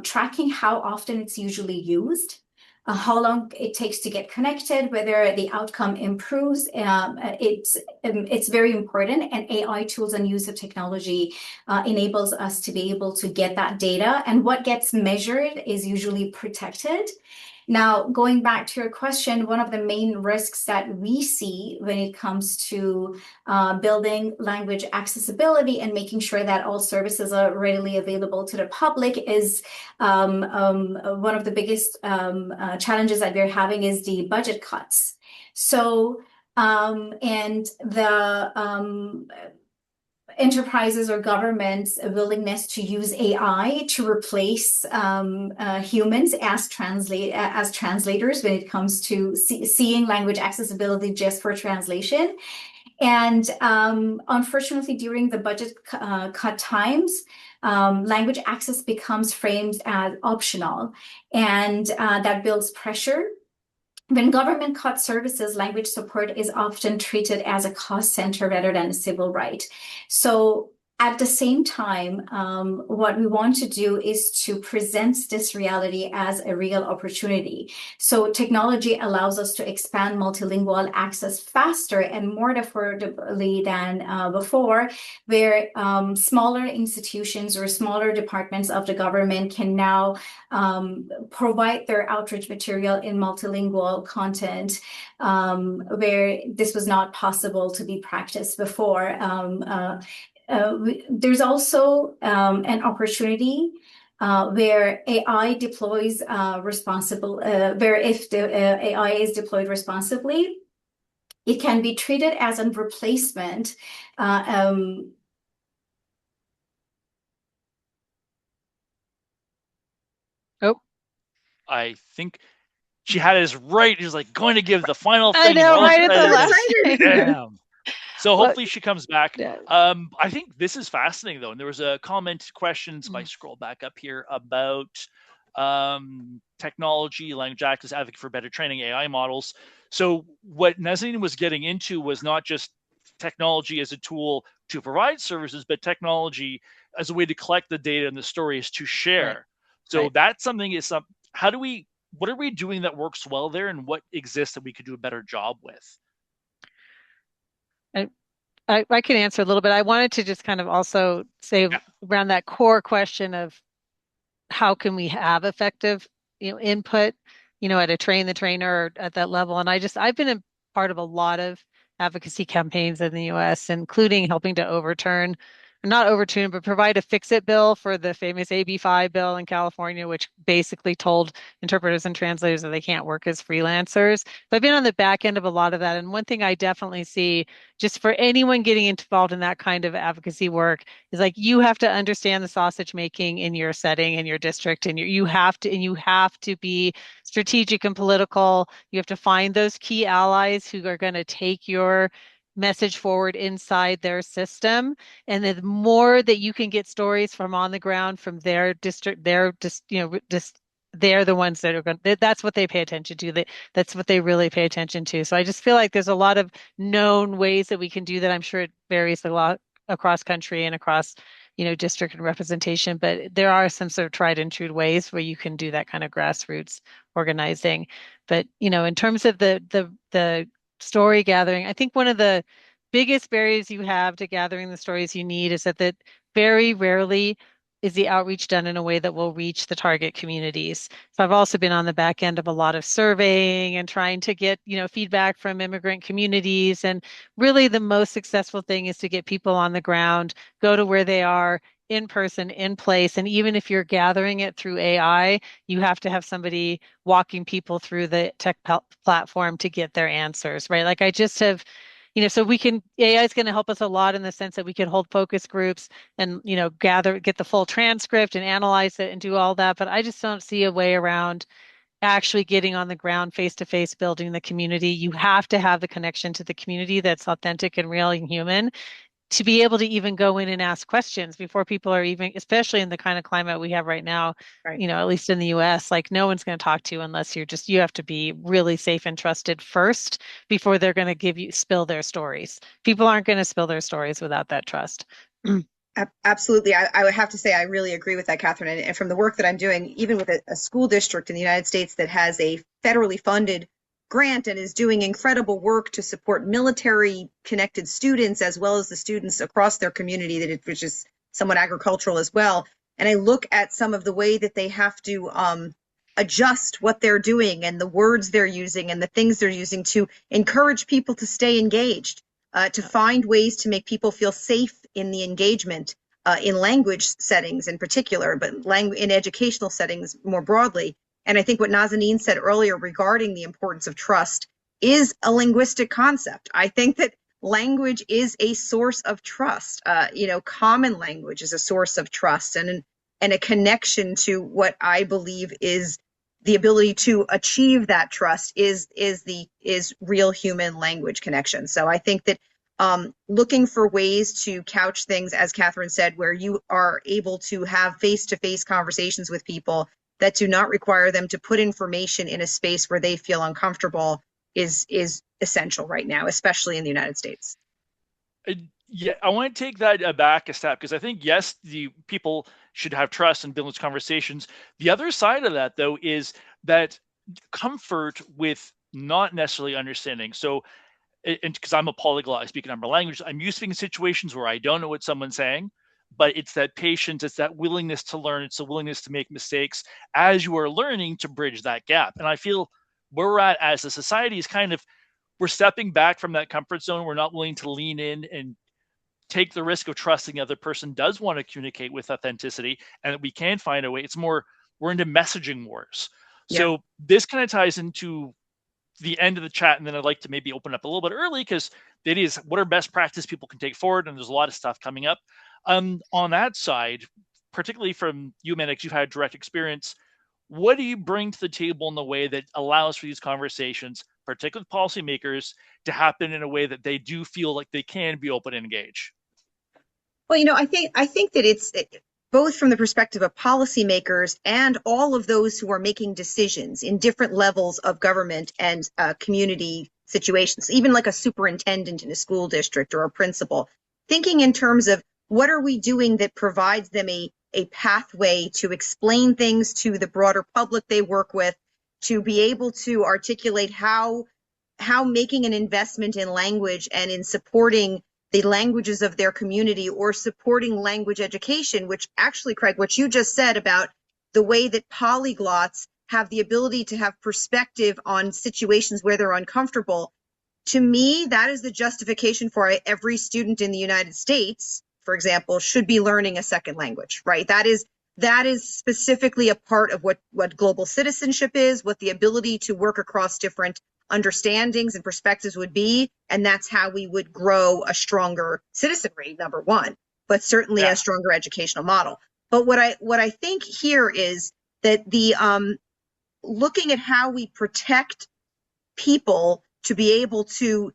tracking how often it's usually used, how long it takes to get connected, whether the outcome improves. It's very important, and AI tools and use of technology enables us to be able to get that data, and what gets measured is usually protected. Now, going back to your question, one of the main risks that we see when it comes to building language accessibility and making sure that all services are readily available to the public is one of the biggest challenges that we're having is the budget cuts. So, and the enterprises or governments' willingness to use AI to replace humans as translators when it comes to seeing language accessibility just for translation. And unfortunately, during the budget cut times, language access becomes framed as optional, and that builds pressure. When government cuts services, language support is often treated as a cost center rather than a civil right. So at the same time, what we want to do is to present this reality as a real opportunity. So technology allows us to expand multilingual access faster and more affordably than before, where smaller institutions or smaller departments of the government can now provide their outreach material in multilingual content, where this was not possible to be practiced before. There's also an opportunity where AI deploys where if the AI is deployed responsibly, it can be treated as a replacement. Oh, I think she had us right. She's like going to give the final I thing. know, We're right at the last excited. thing. Damn. So Well, hopefully she comes back. yeah. I think this is fascinating though, and there was a comment questions. If I scroll back up here about technology, language access, advocate for better training AI models. So what Nazanin was getting into was not just technology as a tool to provide services, but technology as a way to collect the data and the stories to share. Right. So Right. that's something is some. How do we? What are we doing that works well there, and what exists that we could do a better job with? I can answer a little bit. I wanted to just kind of also say Yeah. around that core question of how can we have effective, input, at a train the trainer or at that level. And I've been a part of a lot of advocacy campaigns in the US, including helping to not overturn, but provide a fix-it bill for the famous AB5 bill in California, which basically told interpreters and translators that they can't work as freelancers. But I've been on the back end of a lot of that. And one thing I definitely see, just for anyone getting involved in that kind of advocacy work, is like you have to understand the sausage making in your setting, in your district, and you have to be strategic and political. You have to find those key allies who are going to take your message forward inside their system. And the more that you can get stories from on the ground from their district, they're the ones that are going that's what they pay attention to. That's what they really pay attention to. So I just feel like there's a lot of known ways that we can do that. I'm sure it varies a lot across country and across, district and representation, but there are some sort of tried and true ways where you can do that kind of grassroots organizing. But, in terms of the story gathering, I think one of the biggest barriers you have to gathering the stories you need is that very rarely is the outreach done in a way that will reach the target communities? So I've also been on the back end of a lot of surveying and trying to get, feedback from immigrant communities. And really the most successful thing is to get people on the ground, go to where they are in person, in place. And even if you're gathering it through AI, you have to have somebody walking people through the tech platform to get their answers, right? Like I just have, so AI is going to help us a lot in the sense that we can hold focus groups and, get the full transcript and analyze it and do all that. But I just don't see a way around actually getting on the ground face to face, building the community. You have to have the connection to the community that's authentic and real and human to be able to even go in and ask questions before people are even, especially in the kind of climate we have right now, Right. at least in the US, like no one's going to talk to you unless you have to be really safe and trusted first before they're going to spill their stories. People aren't going to spill their stories without that trust. Absolutely. I would have to say I really agree with that, Catherine. And from the work that I'm doing, even with a school district in the United States that has a federally funded grant and is doing incredible work to support military connected students as well as the students across their community, which is somewhat agricultural as well. And I look at some of the way that they have to adjust what they're doing and the words they're using and the things they're using to encourage people to stay engaged, to find ways to make people feel safe in the engagement, in language settings in particular, but in educational settings more broadly. And I think what Nazanin said earlier regarding the importance of trust is a linguistic concept. I think that language is a source of trust. Common language is a source of trust and a connection to what I believe is the ability to achieve that trust is real human language connection. So I think that looking for ways to couch things, as Catherine said, where you are able to have face-to-face conversations with people that do not require them to put information in a space where they feel uncomfortable is essential right now, especially in the United States. Yeah, I want to take that back a step because I think, yes, the people should have trust and build those conversations. The other side of that, though, is that comfort with not necessarily understanding. So, and because I'm a polyglot, I speak a number of languages, I'm used to being in situations where I don't know what someone's saying, but it's that patience, it's that willingness to learn, it's the willingness to make mistakes as you are learning to bridge that gap. And I feel where we're at as a society is kind of, we're stepping back from that comfort zone. We're not willing to lean in and take the risk of trusting the other person does want to communicate with authenticity and that we can find a way. It's more, we're into messaging wars. Yeah. So this kind of ties into the end of the chat, and then I'd like to maybe open up a little bit early because it is what are best practice people can take forward, and there's a lot of stuff coming up. On that side, particularly from you, Mannix, you've had direct experience. What do you bring to the table in the way that allows for these conversations, particularly with policymakers, to happen in a way that they do feel like they can be open and engage? Well, I think that it's both from the perspective of policymakers and all of those who are making decisions in different levels of government and community situations, even like a superintendent in a school district or a principal, thinking in terms of what are we doing that provides them a pathway to explain things to the broader public they work with, to be able to articulate how making an investment in language and in supporting the languages of their community or supporting language education, which actually, Craig, what you just said about the way that polyglots have the ability to have perspective on situations where they're uncomfortable. To me, that is the justification for every student in the United States, for example, should be learning a second language, right? That is specifically a part of what global citizenship is, what the ability to work across different understandings and perspectives would be, and that's how we would grow a stronger citizenry, number one, but certainly a stronger educational model. But what I think here is that the looking at how we protect people to be able to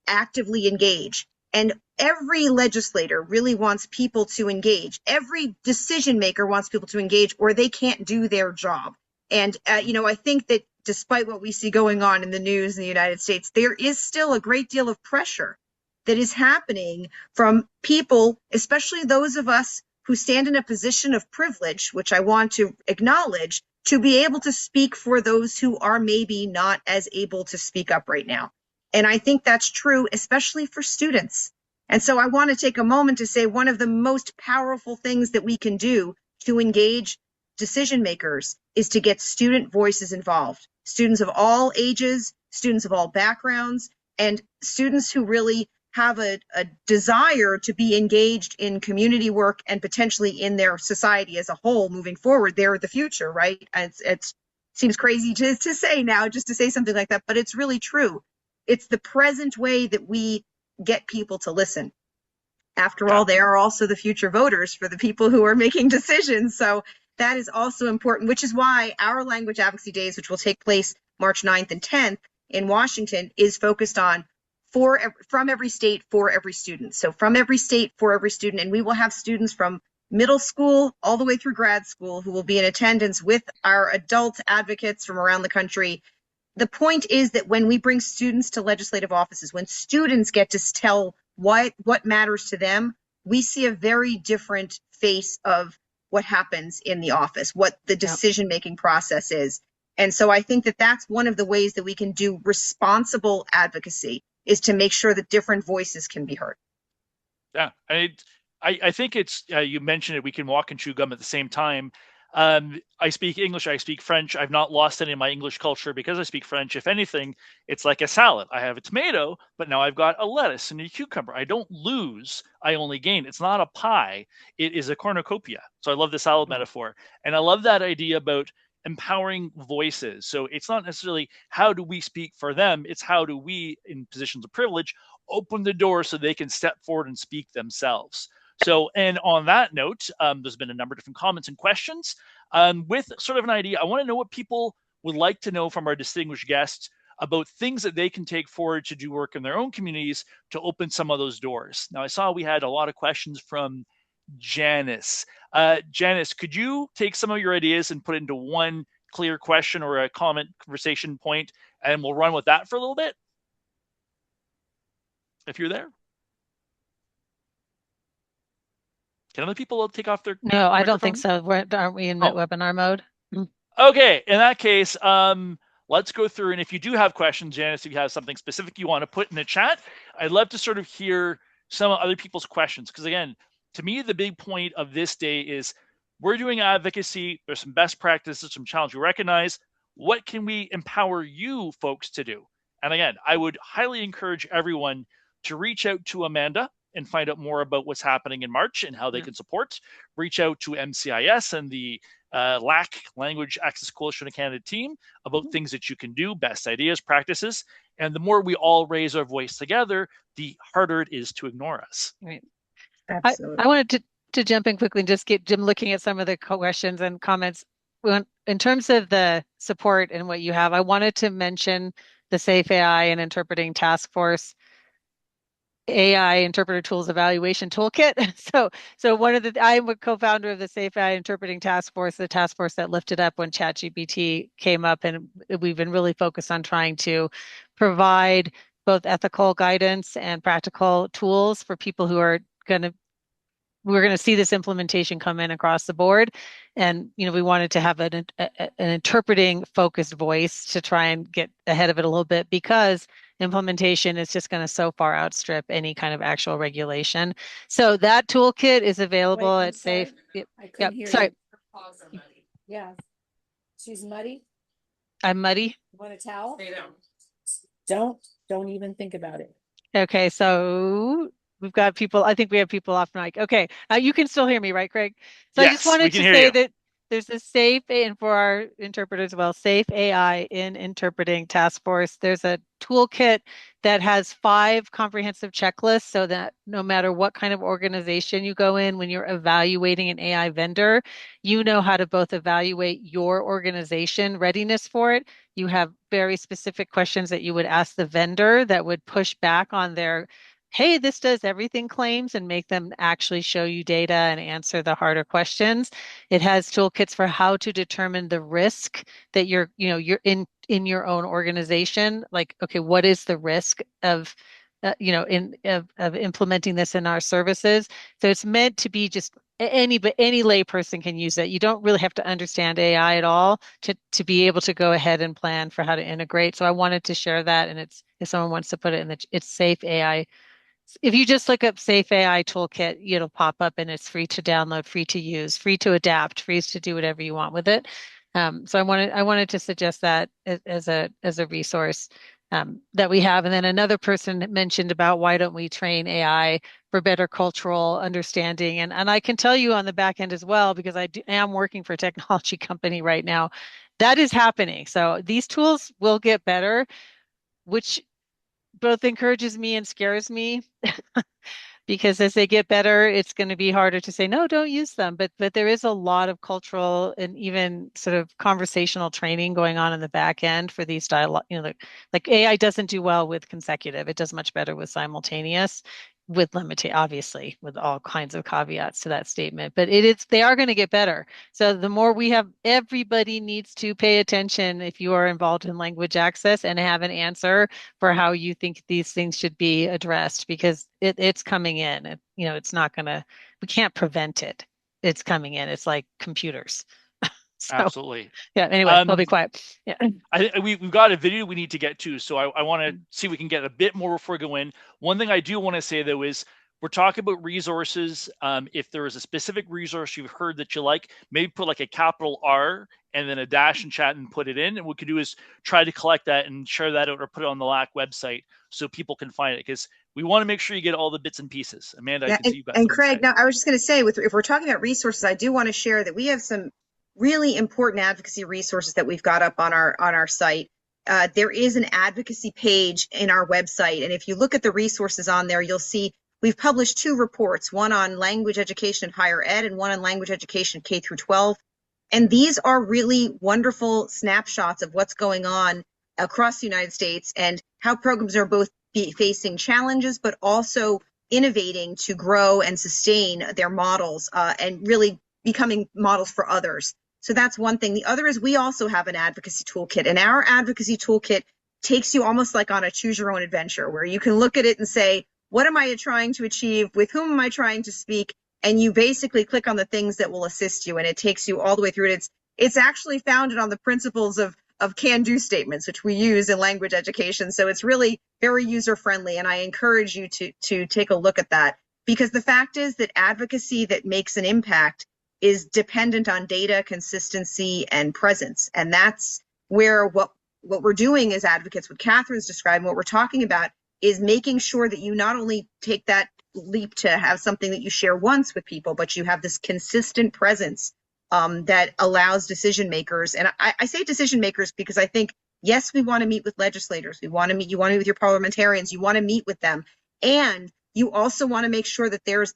actively engage, and every legislator really wants people to engage. Every decision maker wants people to engage, or they can't do their job. And I think that despite what we see going on in the news in the United States, there is still a great deal of pressure that is happening from people, especially those of us who stand in a position of privilege, which I want to acknowledge, to be able to speak for those who are maybe not as able to speak up right now. And I think that's true, especially for students. And so I want to take a moment to say one of the most powerful things that we can do to engage decision makers is to get student voices involved. Students of all ages, students of all backgrounds, and students who really have a desire to be engaged in community work and potentially in their society as a whole moving forward. They're the future, right? It seems crazy to say now, just to say something like that, but it's really true. It's the present way that we get people to listen. After all, they are also the future voters for the people who are making decisions. So that is also important, which is why our Language Advocacy Days, which will take place March 9th and 10th in Washington, is focused on from every state for every student. So from every state for every student. And we will have students from middle school all the way through grad school who will be in attendance with our adult advocates from around the country. The point is that when we bring students to legislative offices, when students get to tell what matters to them, we see a very different face of what happens in the office, what the decision-making process is. And so I think that that's one of the ways that we can do responsible advocacy, is to make sure that different voices can be heard. Yeah, I think it's, you mentioned it, we can walk and chew gum at the same time. I speak English, I speak French. I've not lost any of my English culture because I speak French. If anything, it's like a salad. I have a tomato, but now I've got a lettuce and a cucumber. I don't lose, I only gain. It's not a pie, it is a cornucopia. So I love the salad metaphor. And I love that idea about empowering voices. So it's not necessarily how do we speak for them, it's how do we, in positions of privilege, open the door so they can step forward and speak themselves. So, and on that note, there's been a number of different comments and questions. With sort of an idea, I want to know what people would like to know from our distinguished guests about things that they can take forward to do work in their own communities to open some of those doors. Now, I saw we had a lot of questions from Janice. Janice, could you take some of your ideas and put it into one clear question or a comment conversation point, and we'll run with that for a little bit? If you're there. Can other people take off their No, I don't think so. Aren't we in webinar mode? Okay, in that case, let's go through. And if you do have questions, Janice, if you have something specific you want to put in the chat, I'd love to sort of hear some of other people's questions. Because again, to me, the big point of this day is we're doing advocacy. There's some best practices, some challenges we recognize. What can we empower you folks to do? And again, I would highly encourage everyone to reach out to Amanda and find out more about what's happening in March and how they can support. Reach out to MCIS and the LAC, Language Access Coalition of Canada team, about things that you can do, best ideas, practices. And the more we all raise our voice together, the harder it is to ignore us. Right. Absolutely. I wanted to jump in quickly and just get Jim looking at some of the questions and comments. In terms of the support and what you have, I wanted to mention the Safe AI and Interpreting Task Force AI Interpreter Tools Evaluation Toolkit. So I'm a co-founder of the Safe AI Interpreting Task Force, the task force that lifted up when ChatGPT came up, and we've been really focused on trying to provide both ethical guidance and practical tools for people who are we're going to see this implementation come in across the board. And, we wanted to have an interpreting focused voice to try and get ahead of it a little bit, because implementation is just going to so far outstrip any kind of actual regulation. So that toolkit is available at Safe. I couldn't hear sorry. You. Yeah. She's muddy. I'm muddy. You want a towel? Stay down. Don't even think about it. Okay, so we've got people. I think we have people off mic. Okay, you can still hear me, right, Craig? So yes, I just wanted to say you. that there's a Safe, and for our interpreters as well, Safe AI in Interpreting Task Force. There's a toolkit that has 5 comprehensive checklists, so that no matter what kind of organization you go in, when you're evaluating an AI vendor, you know how to both evaluate your organization readiness for it. You have very specific questions that you would ask the vendor that would push back on their, hey, this does everything claims, and make them actually show you data and answer the harder questions. It has toolkits for how to determine the risk that you're in your own organization. Like, okay, what is the risk of implementing this in our services? So it's meant to be just any lay person can use it. You don't really have to understand AI at all to be able to go ahead and plan for how to integrate. So I wanted to share that, and it's, if someone wants to put it in it's Safe AI If you just look up Safe AI Toolkit, it'll pop up and it's free to download, free to use, free to adapt, free to do whatever you want with it. So I wanted to suggest that as a resource that we have. And then another person mentioned about why don't we train AI for better cultural understanding. And I can tell you on the back end as well, because am working for a technology company right now, that is happening. So these tools will get better, which both encourages me and scares me because as they get better, it's going to be harder to say, no, don't use them. But there is a lot of cultural and even sort of conversational training going on in the back end for these dialogue. Like AI doesn't do well with consecutive. It does much better with simultaneous, with limited, obviously, with all kinds of caveats to that statement. But they are going to get better. So the more we have, everybody needs to pay attention if you are involved in language access and have an answer for how you think these things should be addressed, because it's coming in. It's not gonna, we can't prevent it. It's coming in. It's like computers. So Absolutely. yeah, anyway, I'll be quiet. Yeah. We've got a video we need to get to, so I want to see if we can get a bit more before we go in. One thing I do want to say, though, is we're talking about resources. If there is a specific resource you've heard that you like, maybe put like a capital R and then a dash in chat and put it in. And what we could do is try to collect that and share that out or put it on the LAC website so people can find it, because we want to make sure you get all the bits and pieces. Amanda, I Yeah, can see you got and something to Craig, say. now I was just going to say, if we're talking about resources, I do want to share that we have some really important advocacy resources that we've got up on our site. There is an advocacy page in our website, and if you look at the resources on there, you'll see we've published 2 reports, one on language education in higher ed and one on language education K through 12. And these are really wonderful snapshots of what's going on across the United States and how programs are both facing challenges, but also innovating to grow and sustain their models and really becoming models for others. So that's one thing. The other is we also have an advocacy toolkit, and our advocacy toolkit takes you almost like on a choose your own adventure, where you can look at it and say, what am I trying to achieve? With whom am I trying to speak? And you basically click on the things that will assist you, and it takes you all the way through it. It's actually founded on the principles of can-do statements, which we use in language education. So it's really very user-friendly, and I encourage you to take a look at that, because the fact is that advocacy that makes an impact is dependent on data, consistency, and presence. And that's where what we're doing as advocates, what Catherine's describing, what we're talking about is making sure that you not only take that leap to have something that you share once with people, but you have this consistent presence that allows decision makers. And I say decision makers because I think, yes, we want to meet with legislators. You want to meet with your parliamentarians. You want to meet with them. And you also want to make sure that there's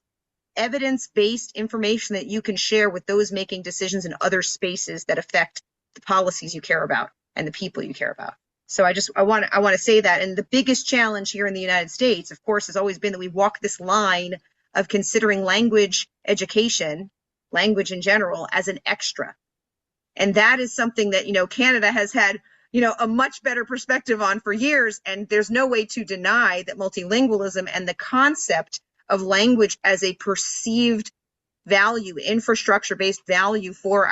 evidence-based information that you can share with those making decisions in other spaces that affect the policies you care about and the people you care about. So I want to say that. And the biggest challenge here in the United States, of course, has always been that we walk this line of considering language education, language in general, as an extra. And that is something that, Canada has had, a much better perspective on for years. And there's no way to deny that multilingualism and the concept of language as a perceived value, infrastructure-based value for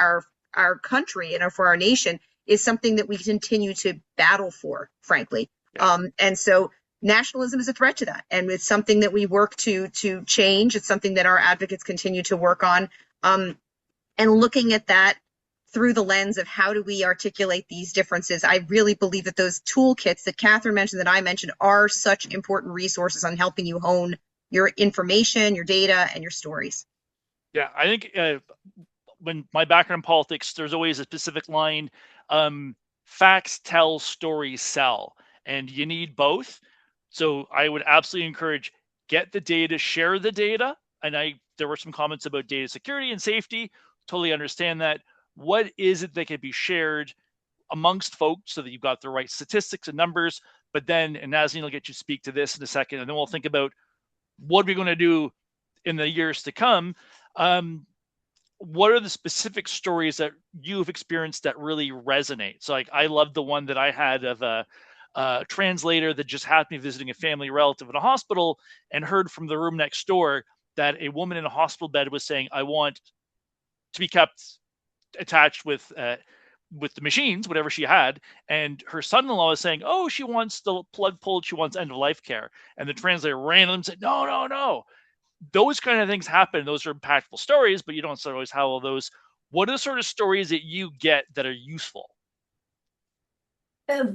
our country and for our nation is something that we continue to battle for, frankly. And so nationalism is a threat to that. And it's something that we work to change. It's something that our advocates continue to work on. And looking at that through the lens of how do we articulate these differences, I really believe that those toolkits that Catherine mentioned, that I mentioned, are such important resources on helping you hone your information, your data, and your stories. Yeah, I think when my background in politics, there's always a specific line, facts tell, stories sell, and you need both. So I would absolutely encourage, get the data, share the data. And there were some comments about data security and safety. Totally understand that. What is it that can be shared amongst folks so that you've got the right statistics and numbers? But then, and Nazanin will get you to speak to this in a second, and then we'll think about what are we going to do in the years to come. What are the specific stories that you've experienced that really resonate? So like, I love the one that I had of a translator that just happened to be visiting a family relative in a hospital and heard from the room next door that a woman in a hospital bed was saying, I want to be kept attached with with the machines, whatever she had, and her son-in-law is saying, "Oh, she wants the plug pulled, she wants end of life care," and the translator ran and said, "No, no, no." Those kind of things happen. Those are impactful stories, but you don't always have all those. What are the sort of stories that you get that are useful?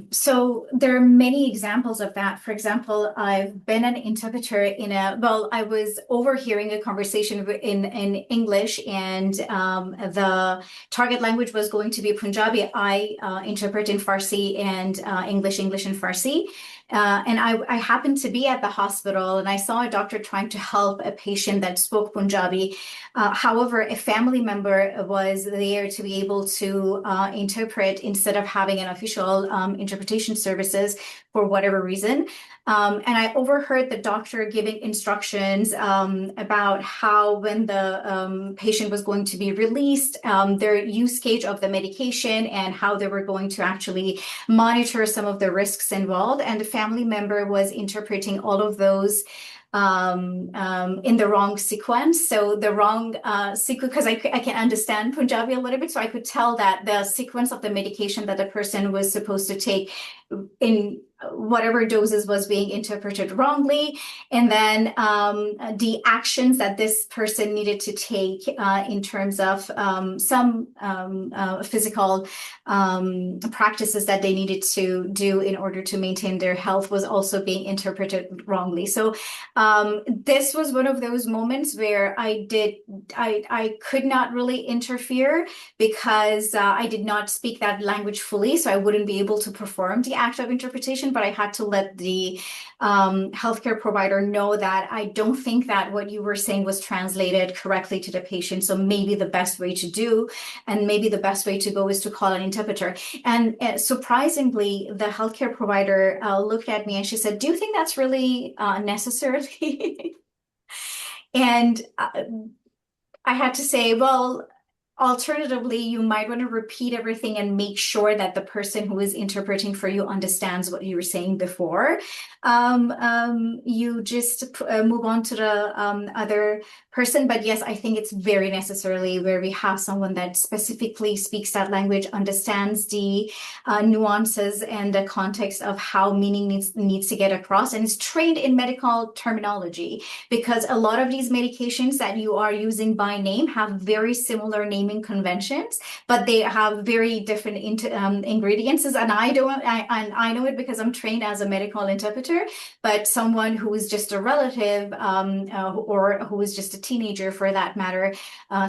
So there are many examples of that. For example, I've been an interpreter I was overhearing a conversation in English, and the target language was going to be Punjabi. I interpret in Farsi and English and Farsi. And I happened to be at the hospital, and I saw a doctor trying to help a patient that spoke Punjabi. However, a family member was there to be able to interpret instead of having an official interpretation services for whatever reason. And I overheard the doctor giving instructions about how when the patient was going to be released, their use case of the medication, and how they were going to actually monitor some of the risks involved. And the family member was interpreting all of those in the wrong sequence. So the wrong sequence, because I can understand Punjabi a little bit, so I could tell that the sequence of the medication that the person was supposed to take in whatever doses was being interpreted wrongly, and then the actions that this person needed to take in terms of some physical practices that they needed to do in order to maintain their health was also being interpreted wrongly. So this was one of those moments where I could not really interfere because I did not speak that language fully, so I wouldn't be able to perform the act of interpretation, but I had to let the healthcare provider know that I don't think that what you were saying was translated correctly to the patient. So maybe the best way to do, and maybe the best way to go, is to call an interpreter. And surprisingly, the healthcare provider looked at me and she said, "Do you think that's really necessary?" And I had to say, well, alternatively, you might want to repeat everything and make sure that the person who is interpreting for you understands what you were saying before. You just move on to the other person. But yes, I think it's very necessarily where we have someone that specifically speaks that language, understands the nuances and the context of how meaning needs to get across, and is trained in medical terminology, because a lot of these medications that you are using by name have very similar naming conventions, but they have very different ingredients. And I know it because I'm trained as a medical interpreter, but someone who is just a relative or who is just a teenager for that matter,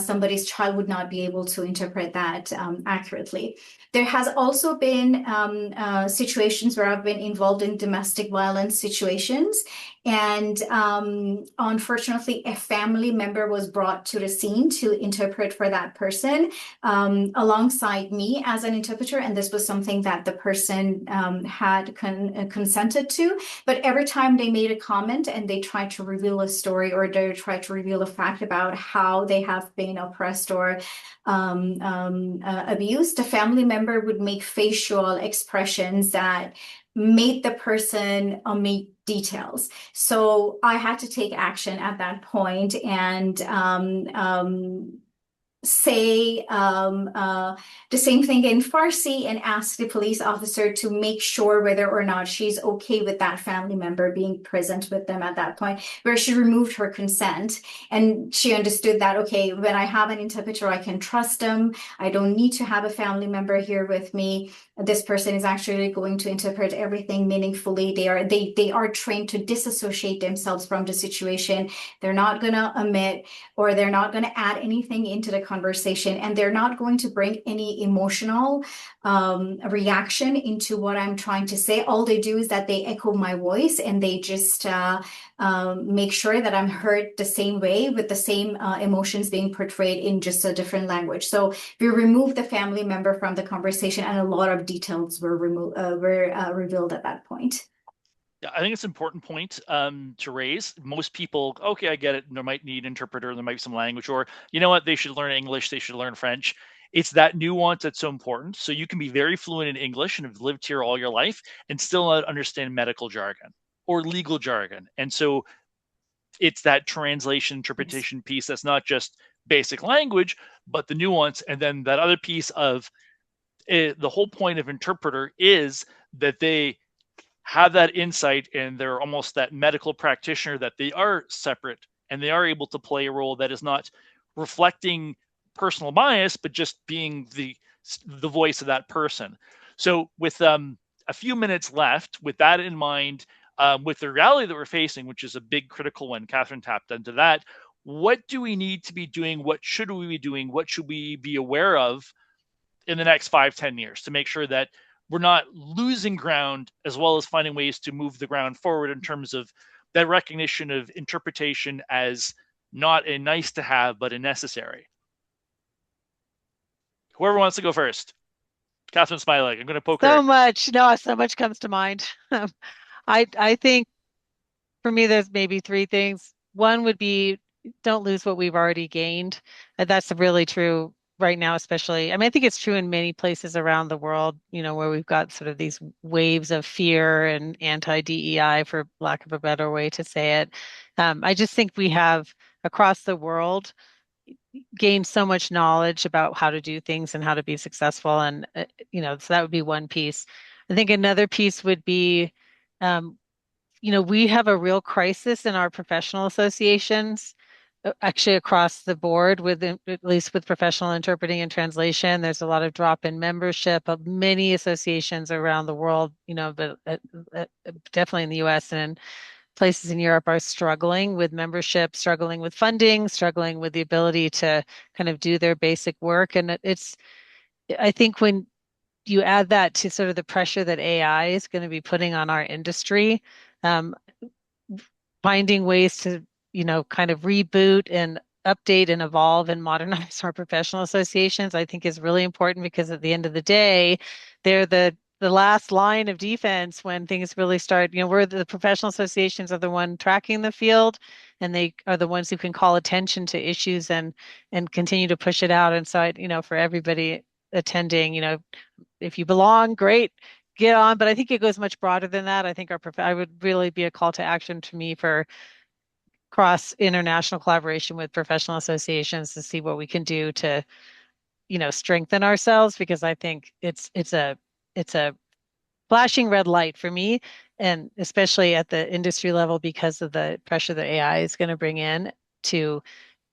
somebody's child would not be able to interpret that accurately. There has also been situations where I've been involved in domestic violence situations, and unfortunately, a family member was brought to the scene to interpret for that person alongside me as an interpreter, and this was something that the person had consented to. But every time they made a comment and they tried to reveal a story, or they tried to reveal a fact about how they have been oppressed or abused, the family member would make facial expressions that made the person omit details. So I had to take action at that point and say the same thing in Farsi and ask the police officer to make sure whether or not she's okay with that family member being present with them at that point, where she removed her consent. And she understood that, okay, when I have an interpreter, I can trust them. I don't need to have a family member here with me. This person is actually going to interpret everything meaningfully. They are trained to disassociate themselves from the situation. They're not going to omit, or they're not going to add anything into the conversation, and they're not going to bring any emotional reaction into what I'm trying to say. All they do is that they echo my voice, and they just make sure that I'm heard the same way, with the same emotions being portrayed in just a different language. So we removed the family member from the conversation, and a lot of details were revealed at that point. Yeah, I think it's an important point to raise. Most people, okay, I get it. There might need interpreter, there might be some language, or you know what, they should learn English, they should learn French. It's that nuance that's so important. So you can be very fluent in English and have lived here all your life and still not understand medical jargon or legal jargon. And so it's that translation interpretation piece that's not just basic language, but the nuance. And then that other piece of the whole point of interpreter is that they have that insight and they're almost that medical practitioner, that they are separate and they are able to play a role that is not reflecting personal bias, but just being the voice of that person. So with a few minutes left, with that in mind, with the reality that we're facing, which is a big critical one, Catherine tapped into that. What do we need to be doing? What should we be doing? What should we be aware of in the next 5-10 years to make sure that we're not losing ground, as well as finding ways to move the ground forward in terms of that recognition of interpretation as not a nice to have, but a necessary? Whoever wants to go first. Catherine Smiley, I'm going to poke her. So much comes to mind. I think for me, there's maybe three things. One would be don't lose what we've already gained. And that's really true right now, especially. I mean, I think it's true in many places around the world, where we've got sort of these waves of fear and anti-DEI, for lack of a better way to say it. I just think we have across the world gained so much knowledge about how to do things and how to be successful. And, so that would be one piece. I think another piece would be, we have a real crisis in our professional associations, actually across the board, at least with professional interpreting and translation. There's a lot of drop in membership of many associations around the world, but definitely in the US and places in Europe are struggling with membership, struggling with funding, struggling with the ability to kind of do their basic work. And I think when you add that to sort of the pressure that AI is going to be putting on our industry, um, finding ways to, kind of reboot and update and evolve and modernize our professional associations, I think is really important, because at the end of the day, they're the last line of defense when things really start. We're the professional associations are the one tracking the field, and they are the ones who can call attention to issues and continue to push it out. And so, for everybody attending, if you belong, great, get on. But I think it goes much broader than that. I think I would really be a call to action to me for cross international collaboration with professional associations to see what we can do to, strengthen ourselves, because I think it's a flashing red light for me, and especially at the industry level, because of the pressure that AI is going to bring in to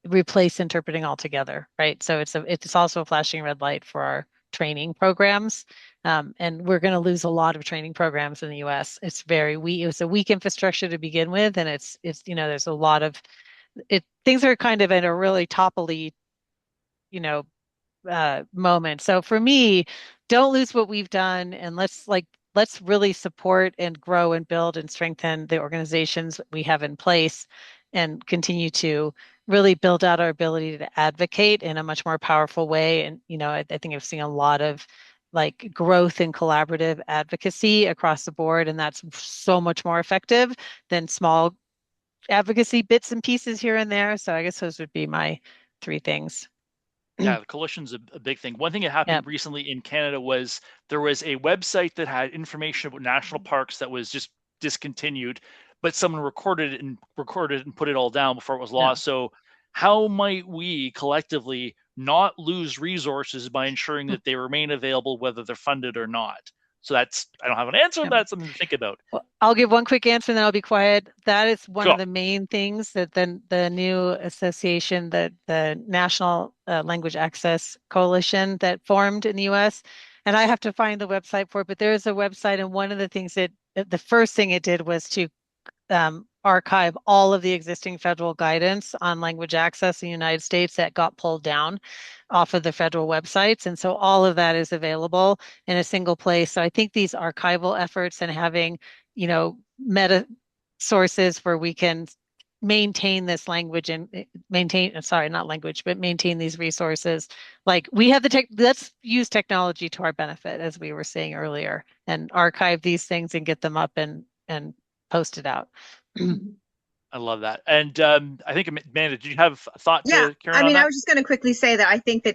replace interpreting altogether, right? So it's also a flashing red light for our training programs, and we're going to lose a lot of training programs in the U.S. It's very weak. It was a weak infrastructure to begin with, and it's there's a lot of things are kind of in a really topply, moment. So for me, don't lose what we've done, and let's really support and grow and build and strengthen the organizations we have in place, and continue to really build out our ability to advocate in a much more powerful way. And I think I've seen a lot of growth in collaborative advocacy across the board, and that's so much more effective than small advocacy bits and pieces here and there. So I guess those would be my three things. Yeah, the coalition's a big thing. One thing that happened Yep. recently in Canada was there was a website that had information about national parks that was just discontinued, but someone recorded it and put it all down before it was Yeah. lost. So how might we collectively not lose resources by ensuring that they remain available, whether they're funded or not? So I don't have an answer. Yeah. That's something to think about. Well, I'll give one quick answer and then I'll be quiet. That is one Cool. of the main things that the new association, the National Language Access Coalition that formed in the US, and I have to find the website for it, but there is a website, and one of the things the first thing it did was to archive all of the existing federal guidance on language access in the United States that got pulled down off of the federal websites. And so all of that is available in a single place. So I think these archival efforts and having, meta sources where we can maintain this language and maintain these resources. Like we have let's use technology to our benefit, as we were saying earlier, and archive these things and get them up and post it out. I love that. And I think, Amanda, did you have a thought to carry on I mean, that? I was just going to quickly say that I think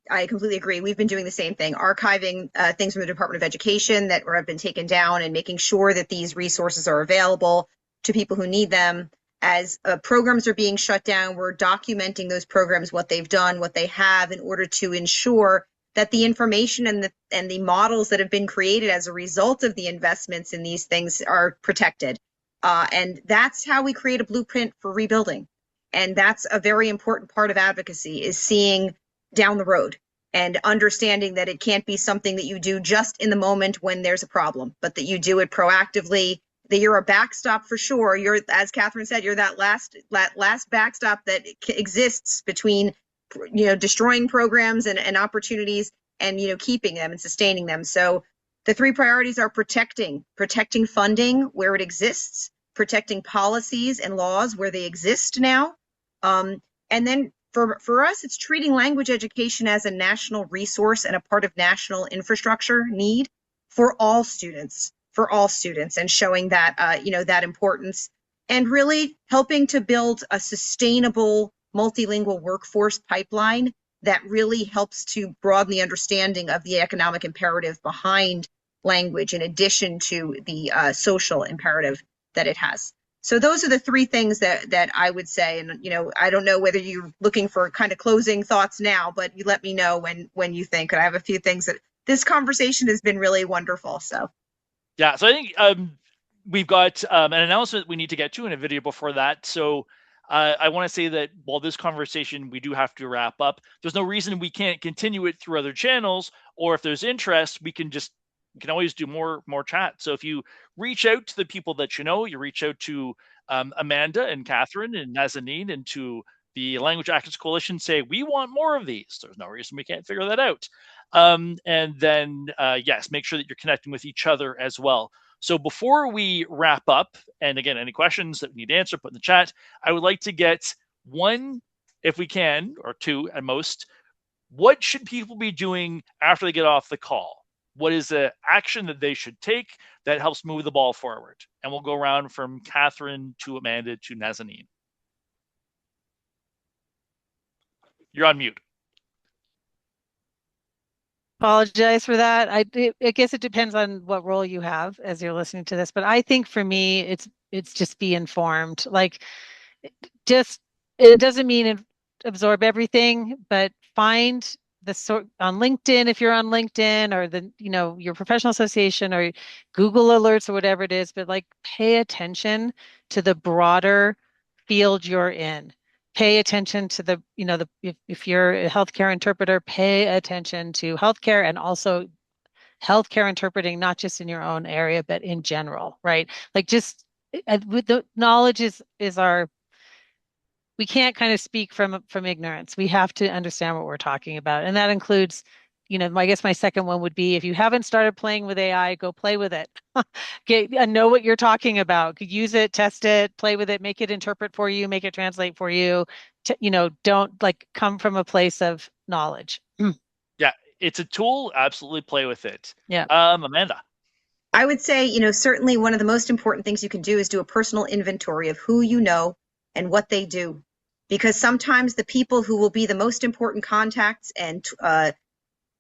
I completely agree. We've been doing the same thing, archiving things from the Department of Education that have been taken down, and making sure that these resources are available to people who need them. As programs are being shut down, we're documenting those programs, what they've done, what they have, in order to ensure that the information and the models that have been created as a result of the investments in these things are protected. And that's how we create a blueprint for rebuilding. And that's a very important part of advocacy, is seeing down the road and understanding that it can't be something that you do just in the moment when there's a problem, but that you do it proactively, that you're a backstop for sure. You're, as Catherine said, you're that last backstop that exists between, destroying programs and opportunities and, keeping them and sustaining them. So the three priorities are protecting funding where it exists, protecting policies and laws where they exist now. And then for us, it's treating language education as a national resource and a part of national infrastructure need for all students, and showing that, that importance, and really helping to build a sustainable multilingual workforce pipeline that really helps to broaden the understanding of the economic imperative behind language, in addition to the social imperative that it has. So those are the three things that I would say. And, I don't know whether you're looking for kind of closing thoughts now, but you let me know when you think. And I have a few things that this conversation has been really wonderful. So. Yeah, so I think we've got an announcement we need to get to in a video before that. So I want to say that while this conversation we do have to wrap up, there's no reason we can't continue it through other channels, or if there's interest, we can always do more chat. So if you reach out to the people that you reach out to Amanda and Catherine and Nazanin and to the Language Access Coalition, say, we want more of these. There's no reason we can't figure that out. And then, yes, make sure that you're connecting with each other as well. So before we wrap up, and again, any questions that we need to answer, put in the chat. I would like to get one, if we can, or two at most. What should people be doing after they get off the call? What is the action that they should take that helps move the ball forward? And we'll go around from Catherine to Amanda to Nazanin. You're on mute. Apologize for that. I guess it depends on what role you have as you're listening to this, but I think for me, it's just be informed. Like, just, it doesn't mean absorb everything, but find the sort on LinkedIn, if you're on LinkedIn, or your professional association, or Google alerts, or whatever it is, but like, pay attention to the broader field you're in. Pay attention to if you're a healthcare interpreter, pay attention to healthcare, and also healthcare interpreting, not just in your own area, but in general, right? Like, just with the knowledge is our, we can't kind of speak from ignorance. We have to understand what we're talking about. And that includes, I guess my second one would be, if you haven't started playing with AI, go play with it. Know what you're talking about. Use it, test it, play with it, make it interpret for you, make it translate for you. Don't come from a place of knowledge. Yeah, it's a tool. Absolutely play with it. Yeah. Amanda. I would say, certainly one of the most important things you can do is do a personal inventory of who you know and what they do. Because sometimes the people who will be the most important contacts and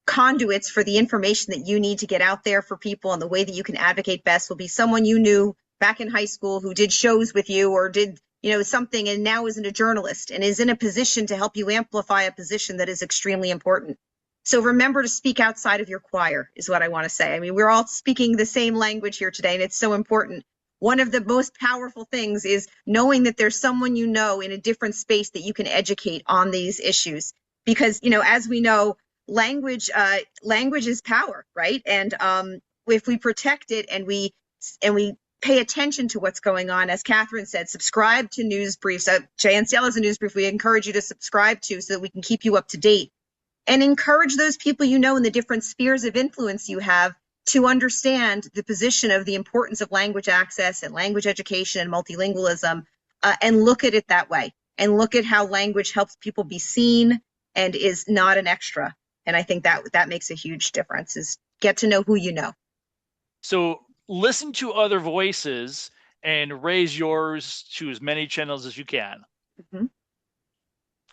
conduits for the information that you need to get out there for people, and the way that you can advocate best, will be someone you knew back in high school who did shows with you, or did something, and now isn't a journalist and is in a position to help you amplify a position that is extremely important. So remember to speak outside of your choir, is what I want to say. I mean, we're all speaking the same language here today, and it's so important. One of the most powerful things is knowing that there's someone in a different space that you can educate on these issues. Because, as we know, language is power, right? And if we protect it and we pay attention to what's going on, as Catherine said, subscribe to news briefs. JNCL is a news brief we encourage you to subscribe to, so that we can keep you up to date. And encourage those people in the different spheres of influence you have to understand the position of the importance of language access and language education and multilingualism, and look at it that way, and look at how language helps people be seen and is not an extra. And I think that makes a huge difference, is get to know who you know. So listen to other voices and raise yours to as many channels as you can. Mm-hmm.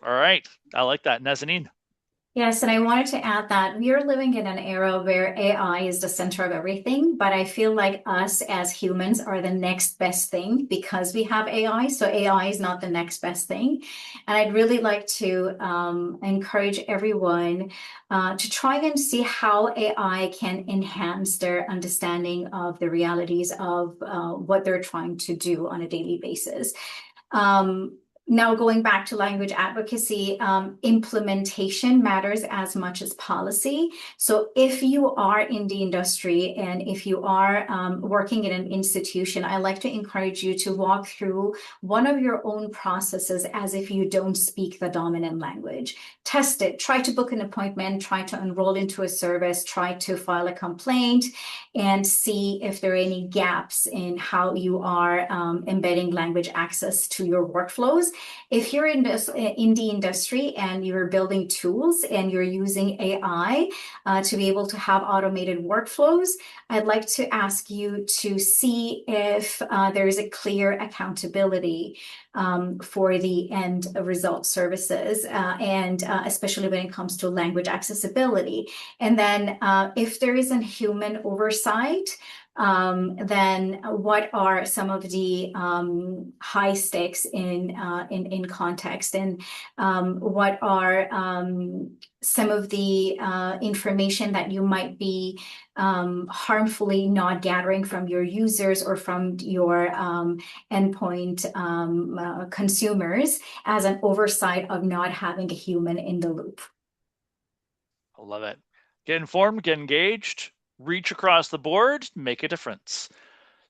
All right. I like that. Nazanin. Yes, and I wanted to add that we are living in an era where AI is the center of everything, but I feel like us as humans are the next best thing because we have AI. So AI is not the next best thing. And I'd really like to encourage everyone to try and see how AI can enhance their understanding of the realities of what they're trying to do on a daily basis. Um, Now, going back to language advocacy, implementation matters as much as policy. So if you are in the industry and if you are working in an institution, I like to encourage you to walk through one of your own processes as if you don't speak the dominant language. Test it, try to book an appointment, try to enroll into a service, try to file a complaint, and see if there are any gaps in how you are embedding language access to your workflows. If you're in the industry and you're building tools and you're using AI to be able to have automated workflows, I'd like to ask you to see if there is a clear accountability for the end result services, and especially when it comes to language accessibility. And then if there is a human oversight, then what are some of the high stakes in context, and what are some of the information that you might be harmfully not gathering from your users or from your endpoint consumers as an oversight of not having a human in the loop. I love it. Get informed, get engaged, reach across the board, make a difference.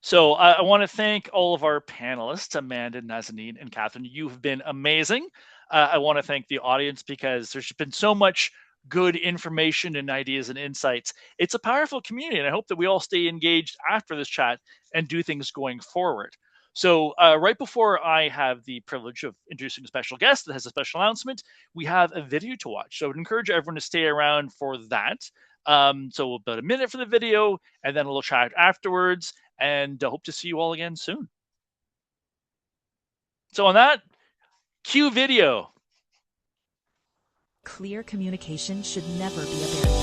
So I want to thank all of our panelists, Amanda, Nazanin, and Catherine. You've been amazing. I want to thank the audience because there's been so much good information and ideas and insights. It's a powerful community, and I hope that we all stay engaged after this chat and do things going forward. So right before I have the privilege of introducing a special guest that has a special announcement, we have a video to watch. So I would encourage everyone to stay around for that. So about a minute for the video, and then a little chat afterwards, and hope to see you all again soon. So on that, cue video. Clear communication should never be a barrier.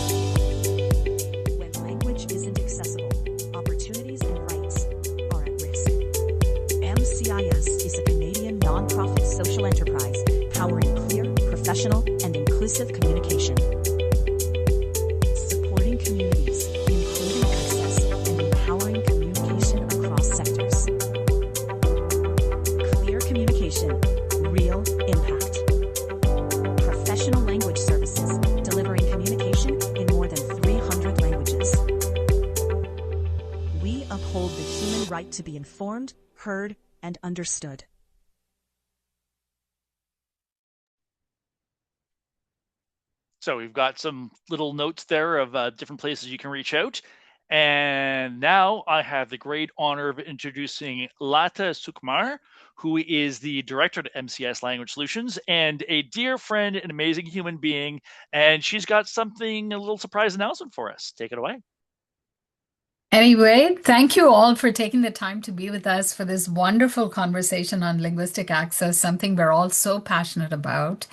When language isn't accessible, opportunities and rights are at risk. MCIS is a Canadian nonprofit social enterprise powering clear, professional, and inclusive communication. Supporting communities, improving access, and empowering communication across sectors. Clear communication, real impact. Professional language services, delivering communication in more than 300 languages. We uphold the human right to be informed, heard, and understood. So we've got some little notes there of different places you can reach out. And now I have the great honor of introducing Lata Sukumar, who is the director at MCS Language Solutions and a dear friend, an amazing human being. And she's got something, a little surprise announcement for us. Take it away. Anyway, thank you all for taking the time to be with us for this wonderful conversation on linguistic access, something we're all so passionate about.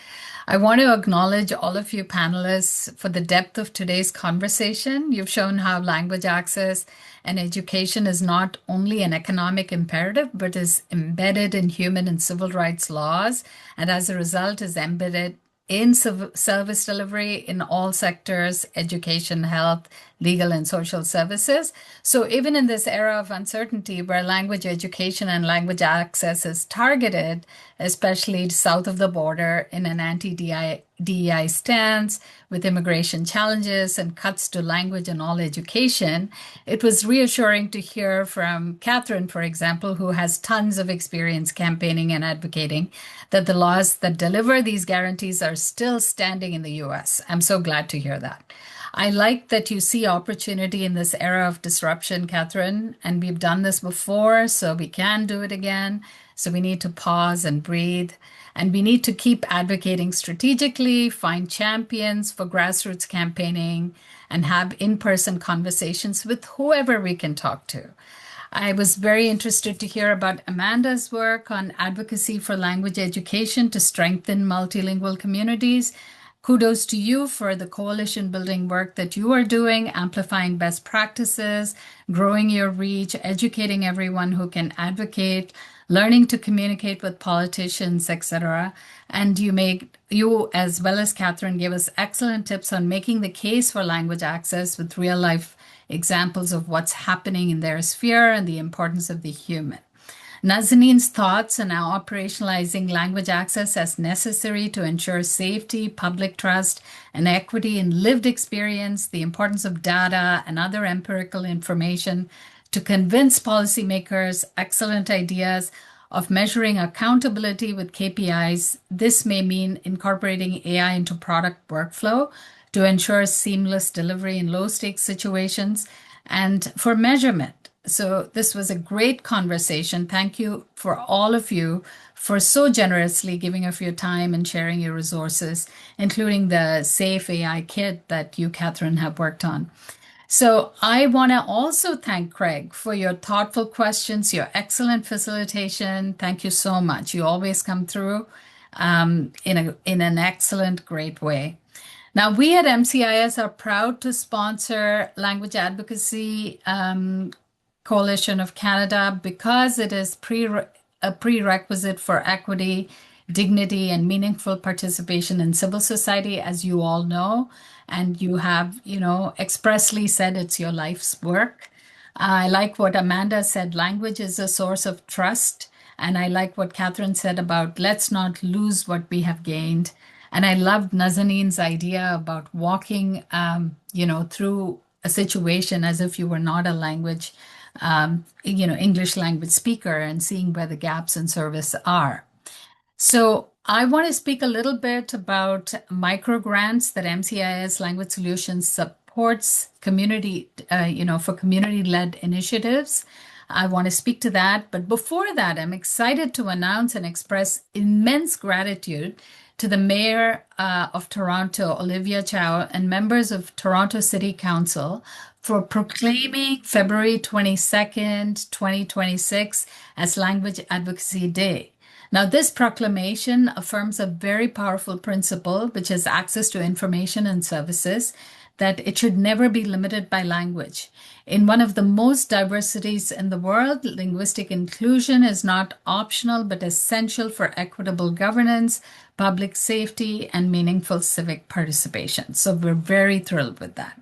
I want to acknowledge all of you panelists for the depth of today's conversation. You've shown how language access and education is not only an economic imperative, but is embedded in human and civil rights laws, and as a result is embedded in service delivery in all sectors, education, health, legal, and social services. So even in this era of uncertainty where language education and language access is targeted, especially south of the border in an anti-DEI stance with immigration challenges and cuts to language and all education, it was reassuring to hear from Catherine, for example, who has tons of experience campaigning and advocating, that the laws that deliver these guarantees are still standing in the US. I'm so glad to hear that. I like that you see opportunity in this era of disruption, Catherine, and we've done this before, so we can do it again. So we need to pause and breathe, and we need to keep advocating strategically, find champions for grassroots campaigning, and have in-person conversations with whoever we can talk to. I was very interested to hear about Amanda's work on advocacy for language education to strengthen multilingual communities. Kudos to you for the coalition building work that you are doing, amplifying best practices, growing your reach, educating everyone who can advocate, learning to communicate with politicians, etc. And you, as well as Catherine, gave us excellent tips on making the case for language access with real life examples of what's happening in their sphere and the importance of the human. Nazanin's thoughts on now operationalizing language access as necessary to ensure safety, public trust, and equity in lived experience, the importance of data and other empirical information to convince policymakers, excellent ideas of measuring accountability with KPIs. This may mean incorporating AI into product workflow to ensure seamless delivery in low-stakes situations and for measurement. So this was a great conversation. Thank you for all of you for so generously giving of your time and sharing your resources, including the Safe AI kit that you, Catherine, have worked on. So I want to also thank Craig for your thoughtful questions, your excellent facilitation. Thank you so much. You always come through in an excellent, great way. Now, we at MCIS are proud to sponsor Language Advocacy Coalition of Canada because it is a prerequisite for equity, dignity, and meaningful participation in civil society, as you all know. And you have, expressly said it's your life's work. I like what Amanda said, language is a source of trust. And I like what Catherine said about let's not lose what we have gained. And I loved Nazanin's idea about walking, through a situation as if you were not a language, English language speaker and seeing where the gaps in service are. So I want to speak a little bit about microgrants that MCIS Language Solutions supports community, for community-led initiatives. I want to speak to that. But before that, I'm excited to announce and express immense gratitude to the Mayor of Toronto, Olivia Chow, and members of Toronto City Council for proclaiming February 22nd, 2026 as Language Advocacy Day. Now, this proclamation affirms a very powerful principle, which is access to information and services, that it should never be limited by language. In one of the most diversities in the world, linguistic inclusion is not optional, but essential for equitable governance, public safety, and meaningful civic participation. So we're very thrilled with that.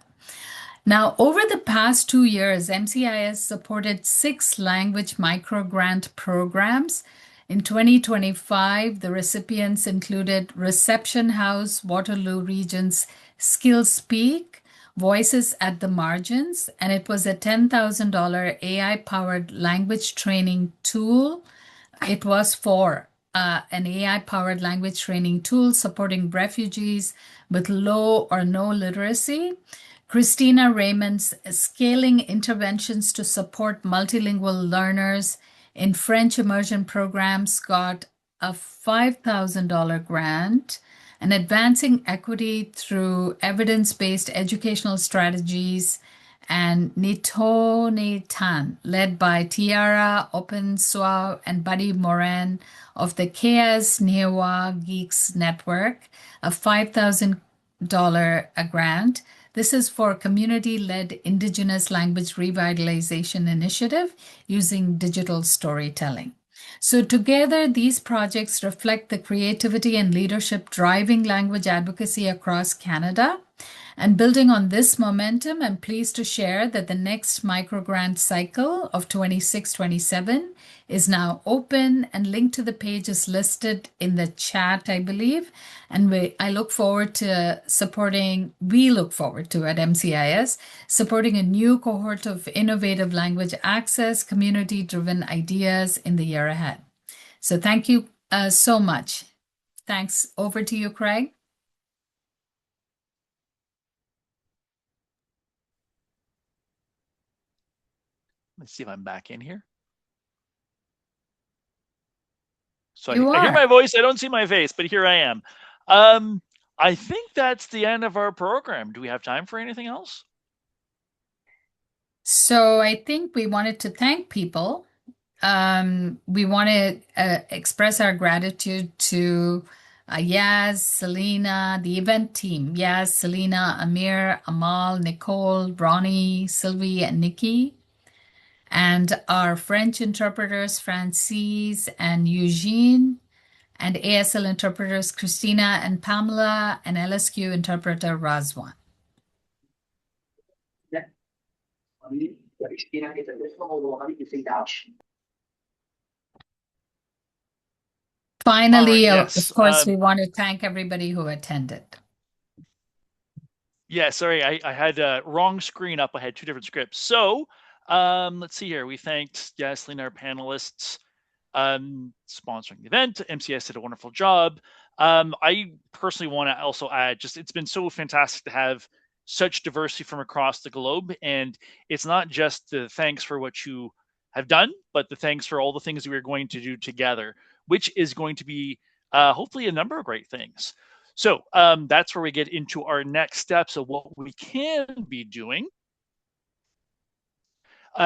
Now, over the past 2 years, MCIS supported 6 language microgrant programs. In 2025, the recipients included Reception House, Waterloo Region's Skills Speak, Voices at the Margins, and it was a $10,000 AI-powered language training tool. It was for an AI-powered language training tool supporting refugees with low or no literacy. Christina Raymond's Scaling Interventions to Support Multilingual Learners in French Immersion Programs got a $5,000 grant. And Advancing Equity Through Evidence-Based Educational Strategies and Nitone Tan, led by Tiara Openswa and Buddy Moran of the Keas Newa Geeks Network, a $5,000 grant. This is for community-led Indigenous language revitalization initiative using digital storytelling. So together, these projects reflect the creativity and leadership driving language advocacy across Canada. And building on this momentum, I'm pleased to share that the next microgrant cycle of 26-27 is now open, and link to the page is listed in the chat, I believe. And we look forward to at MCIS, supporting a new cohort of innovative language access, community-driven ideas in the year ahead. So thank you so much. Thanks. Over to you, Craig. Let's see if I'm back in here. So You I hear are. my voice. I don't see my face, but here I am. I think that's the end of our program. Do we have time for anything else? So I think we wanted to thank people. We want to express our gratitude to Yaz, Selena, the event team. Yaz, Selena, Amir, Amal, Nicole, Ronnie, Sylvie, and Nikki. And our French interpreters, Francis and Eugene, and ASL interpreters, Christina and Pamela, and LSQ interpreter, Razwan. Finally, All right, of yes. course, we want to thank everybody who attended. Yeah, sorry, I had a wrong screen up. I had two different scripts. So let's see here. We thanked Yaslin, our panelists, sponsoring the event. MCS did a wonderful job. I personally want to also add, just it's been so fantastic to have such diversity from across the globe. And it's not just the thanks for what you have done, but the thanks for all the things we're going to do together, which is going to be hopefully a number of great things. So that's where we get into our next steps of what we can be doing.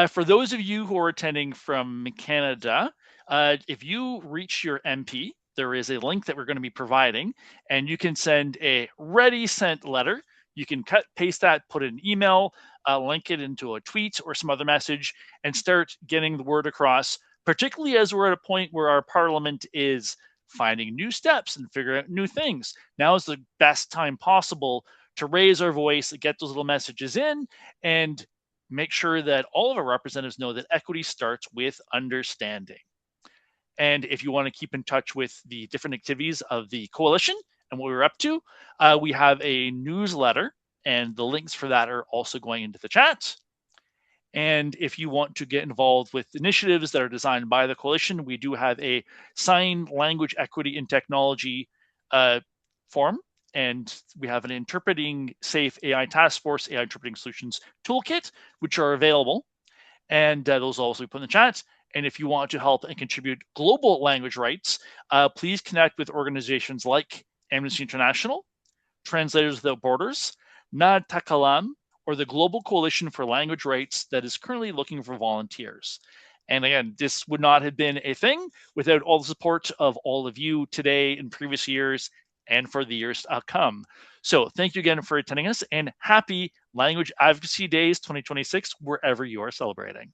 For those of you who are attending from Canada, if you reach your MP, there is a link that we're going to be providing, and you can send a ready sent letter. You can cut, paste that, put an email, link it into a tweet or some other message, and start getting the word across, particularly as we're at a point where our parliament is finding new steps and figuring out new things. Now is the best time possible to raise our voice, get those little messages in, and make sure that all of our representatives know that equity starts with understanding. And if you want to keep in touch with the different activities of the coalition and what we're up to, we have a newsletter, and the links for that are also going into the chat. And if you want to get involved with initiatives that are designed by the coalition, we do have a sign language equity in technology forum, and we have an interpreting safe AI task force, AI interpreting solutions toolkit, which are available. And those will also be put in the chat. And if you want to help and contribute global language rights, please connect with organizations like Amnesty International, Translators Without Borders, Nad Takalam, or the Global Coalition for Language Rights that is currently looking for volunteers. And again, this would not have been a thing without all the support of all of you today and previous years and for the years to come. So thank you again for attending us, and happy Language Advocacy Days 2026, wherever you are celebrating.